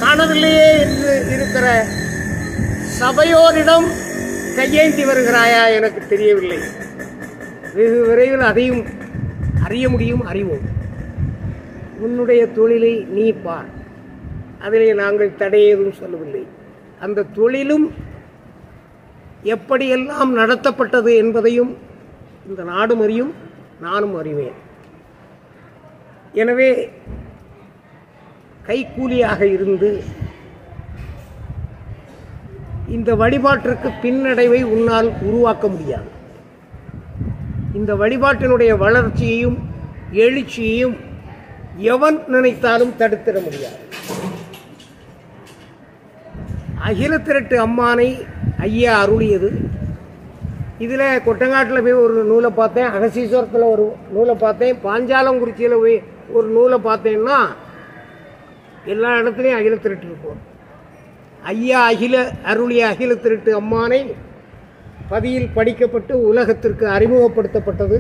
காணவில்லையே என்று இருக்கிற சபையோரிடம் கையேந்தி வருகிறாயா எனக்கு தெரியவில்லை. வெகு விரைவில் அதையும் அறிய முடியும், அறிவோம். உன்னுடைய தொழிலை நீ பார், அதிலே நாங்கள் தடையேதும் சொல்லவில்லை. அந்த தொழிலும் எப்படியெல்லாம் நடத்தப்பட்டது என்பதையும் இந்த நாடும் அறியும், நானும் அறிவேன். எனவே கைக்கூலியாக இருந்து இந்த வழிபாட்டிற்கு பின்னடைவை உன்னால் உருவாக்க முடியாது. இந்த வழிபாட்டினுடைய வளர்ச்சியையும் எழுச்சியையும் எவன் நினைத்தாலும் தடுத்திட முடியாது. அகில திரட்டு அம்மானை ஐயா அருளியது. இதில் கொட்டங்காட்டில் போய் ஒரு நூலை பார்த்தேன், அகசீஸ்வரத்தில் ஒரு நூலை பார்த்தேன், பாஞ்சாலங்குறிச்சியில் போய் ஒரு நூலை பார்த்தேன்னா எல்லா இடத்துலையும் அகில திரட்டு இருக்கும். ஐயா அருளிய அகில திரட்டு அம்மானை பதியில் படிக்கப்பட்டு உலகத்திற்கு அறிமுகப்படுத்தப்பட்டது.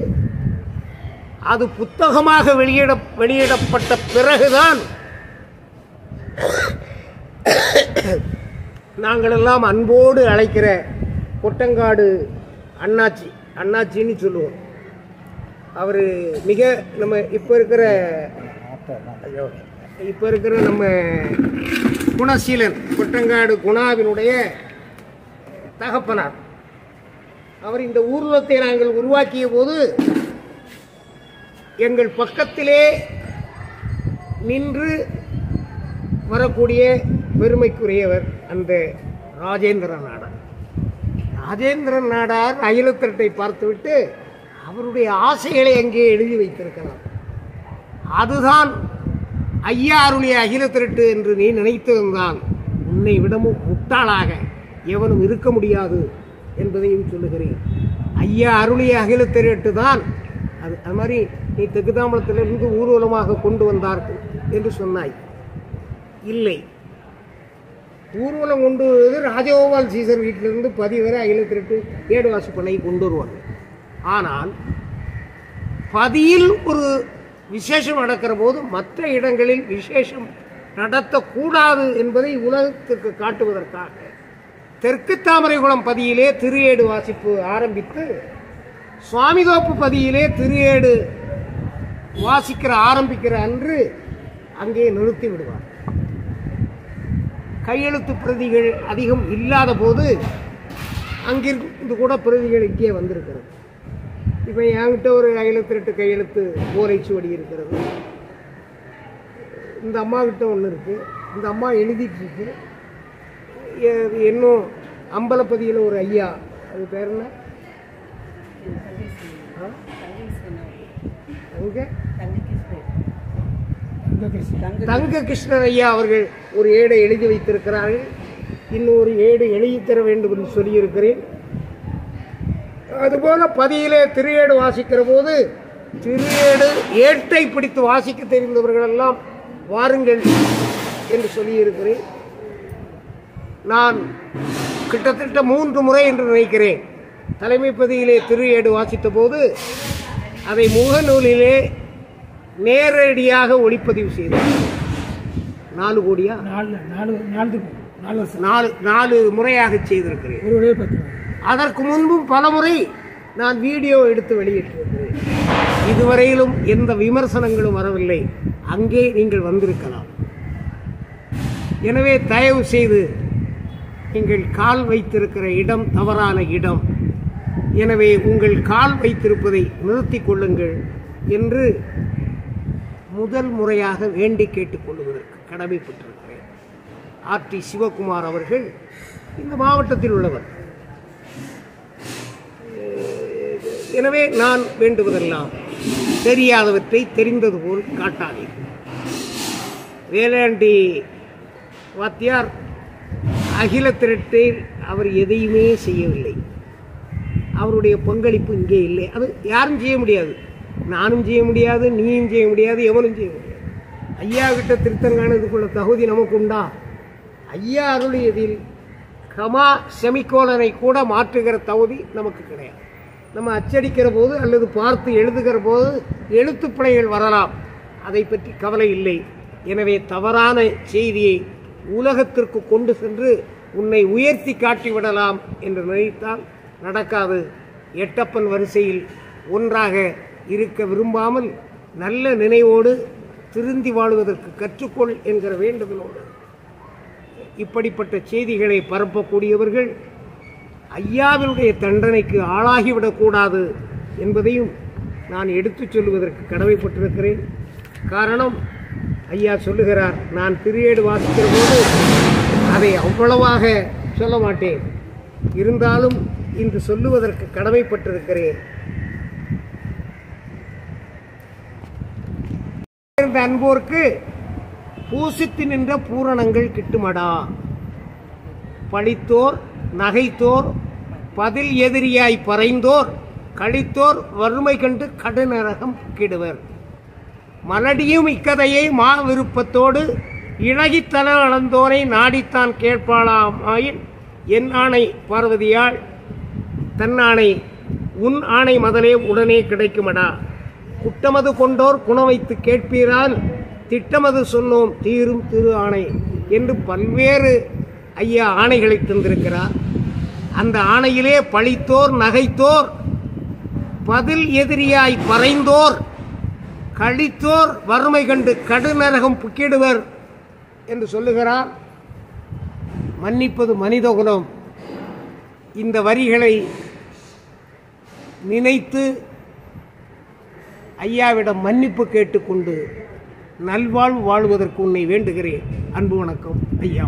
அது புத்தகமாக வெளியிடப்பட்ட பிறகுதான் நாங்களெல்லாம் அன்போடு அழைக்கிற கொட்டங்காடு அண்ணாச்சின்னு சொல்லுவோம். அவர் மிக நம்ம இப்போ இருக்கிற நம்ம குணசீலன் கொட்டங்காடு குணாவினுடைய தகப்பனார். அவர் இந்த ஊர்வலத்தை நாங்கள் உருவாக்கிய போது எங்கள் பக்கத்திலே நின்று வரக்கூடிய பெருமைக்குரியவர் அந்த ராஜேந்திரன் நாடார். ராஜேந்திரன் நாடார் அகில திரட்டை பார்த்துவிட்டு அவருடைய ஆசைகளை அங்கே எழுதி வைத்திருக்கலாம். அதுதான் ஐயா அருளிய அகில திரட்டு என்று நீ நினைத்திருந்தான் உன்னை விடமும் முட்டாளாக எவனும் இருக்க முடியாது என்பதையும் சொல்லுகிறேன். ஐயா அருளிய அகில திரட்டு தான் அது மாதிரி நீ தெக்குதாம்பலத்திலிருந்து ஊர்வலமாக கொண்டு வந்தார்கள் என்று சொன்னாய். இல்லை, ஊர்வலம் கொண்டு வருவது ராஜகோபால் சீசர் வீட்டிலிருந்து பதிவரை அகில திரட்டு ஏடுவாசி பண்ணை கொண்டு வருவாங்க. ஆனால் பதியில் ஒரு விசேஷம் நடக்கிற போது மற்ற இடங்களில் விசேஷம் நடத்தக்கூடாது என்பதை உலகத்திற்கு காட்டுவதற்காக தெற்கு தாமரைகுளம் பதியிலே திருஏடு வாசிப்பு ஆரம்பித்து சுவாமிதோப்பு பதியிலே திருஏடு ஆரம்பிக்கிற அன்று அங்கே நிறுத்தி விடுவார். கையெழுத்து பிரதிகள் அதிகம் இல்லாத போது அங்கிருந்து கூட பிரதிகள் இங்கே வந்திருக்கிறது. இப்போ என்கிட்ட ஒரு அகில திரட்டு கையெழுத்து ஓலைச்சுவடி இருக்கிறது. இந்த அம்மா கிட்ட ஒன்று இருக்குது. இந்த அம்மா எழுதிட்டுருக்கு. இன்னும் அம்பலப்பதியில் ஒரு ஐயா, அது பேர் என்ன, தங்க கிருஷ்ணர் ஐயா அவர்கள் ஒரு ஏடை எழுதி வைத்திருக்கிறார்கள். இன்னொரு ஏடு எழுதி தர வேண்டும் என்று சொல்லியிருக்கிறேன். அதுபோல பதியிலே திருஏடு வாசிக்கிற போது திருஏடு ஏட்டை பிடித்து வாசிக்க தெரிந்தவர்கள் எல்லாம் வாருங்கள் என்று சொல்லியிருக்கிறேன். நான் கிட்டத்தட்ட 3 முறை என்று நினைக்கிறேன் தலைமை பதியிலே திருஏடு வாசித்த போது அதை முகநூலிலே நேரடியாக ஒளிப்பதிவு செய்தேன். 4 கோடியா 4 முறையாக செய்திருக்கிறேன். அதற்கு முன்பும் பல முறை நான் வீடியோ எடுத்து வெளியிட்டிருக்கிறேன். இதுவரையிலும் எந்த விமர்சனங்களும் வரவில்லை. அங்கே நீங்கள் வந்திருக்கலாம். எனவே தயவு செய்து நீங்கள் கால் வைத்திருக்கிற இடம் தவறான இடம். எனவே உங்கள் கால் வைத்திருப்பதை நிறுத்திக் கொள்ளுங்கள் என்று முதல் முறையாக வேண்டி கேட்டுக்கொள்வதற்கு கடமைப்பட்டிருக்கிறேன். ஆர்டி சிவகுமார் அவர்கள் இந்த மாவட்டத்தில் உள்ளவர். எனவே நான் வேண்டுவதெல்லாம் தெரியாதவற்றை தெரிந்தது போல் காட்டாதீர்கள். வேலாண்டி வாத்தியார் அகில திரட்டை அவர் எதையுமே செய்யவில்லை. அவருடைய பங்களிப்பு இங்கே இல்லை. அது யாரும் செய்ய முடியாது. நானும் செய்ய முடியாது, நீயும் செய்ய முடியாது, எவனும் செய்ய முடியாது. ஐயா கிட்ட திருத்தம் காணதுக்குள்ள தகுதி நமக்கு உண்டா? ஐயா அருளியதில் கமா செமிகோலனை கூட மாற்றுகிற தகுதி நமக்கு கிடையாது. நம்ம அச்சடிக்கிற போது அல்லது பார்த்து எழுதுகிற போது எழுத்துப்பிழைகள் வரலாம், அதை பற்றி கவலை இல்லை. எனவே தவறான செய்தியை உலகத்திற்கு கொண்டு சென்று உன்னை உயர்த்தி காட்டிவிடலாம் என்று நினைத்தால் நடக்காது. எட்டப்பன் வரிசையில் ஒன்றாக இருக்க விரும்பாமல் நல்ல நினைவோடு திருந்தி வாழ்வதற்கு கற்றுக்கொள் என்கிற வேண்டுதலோடு இப்படிப்பட்ட செய்திகளை பரப்பக்கூடியவர்கள் ஐயாவினுடைய தண்டனைக்கு ஆளாகிவிடக்கூடாது என்பதையும் நான் எடுத்துச் சொல்லுவதற்கு கடமைப்பட்டிருக்கிறேன். காரணம், ஐயா சொல்லுகிறார், நான் திரியேடு வாசிக்கிற போது அதை அவ்வளவாக சொல்ல மாட்டேன், இருந்தாலும் இன்று சொல்லுவதற்கு கடமைப்பட்டிருக்கிறேன். அன்போர்க்கு பூசித்து நின்ற பூரணங்கள் கிட்டுமடா. பழித்தோர் நகைத்தோர் பதில் எதிரியாய் பறைந்தோர் கழித்தோர் வறுமை கண்டு கடுநரகம் கிடுவர். மலடியும் இக்கதையை மா விருப்பத்தோடு இழகித்தன அளந்தோரை நாடித்தான் கேட்பாளாம் ஆயின் என் ஆணை பார்வதியாள் தன்னாணை உன் ஆணை மதலே உடனே கிடைக்குமடா. குட்டமது கொண்டோர் குணம் வைத்து கேட்பீரால் திட்டமது சொன்னோம் தீரும் திரு ஆணை என்று பல்வேறு ஐயா ஆணைகளை தந்திருக்கிறார். அந்த ஆணையிலே பழித்தோர் நகைத்தோர் பதில் எதிரியாய் பறைந்தோர் கழித்தோர் வறுமை கண்டு கடுநரகம் புக்கிடுவர் என்று சொல்லுகிறார். மன்னிப்பது மனிதகுலம். இந்த வரிகளை நினைத்து ஐயாவிடம் மன்னிப்பு கேட்டுக்கொண்டு நல்வாழ்வு வாழ்வதற்கு உன்னை வேண்டுகிறேன். அன்பு வணக்கம் ஐயா.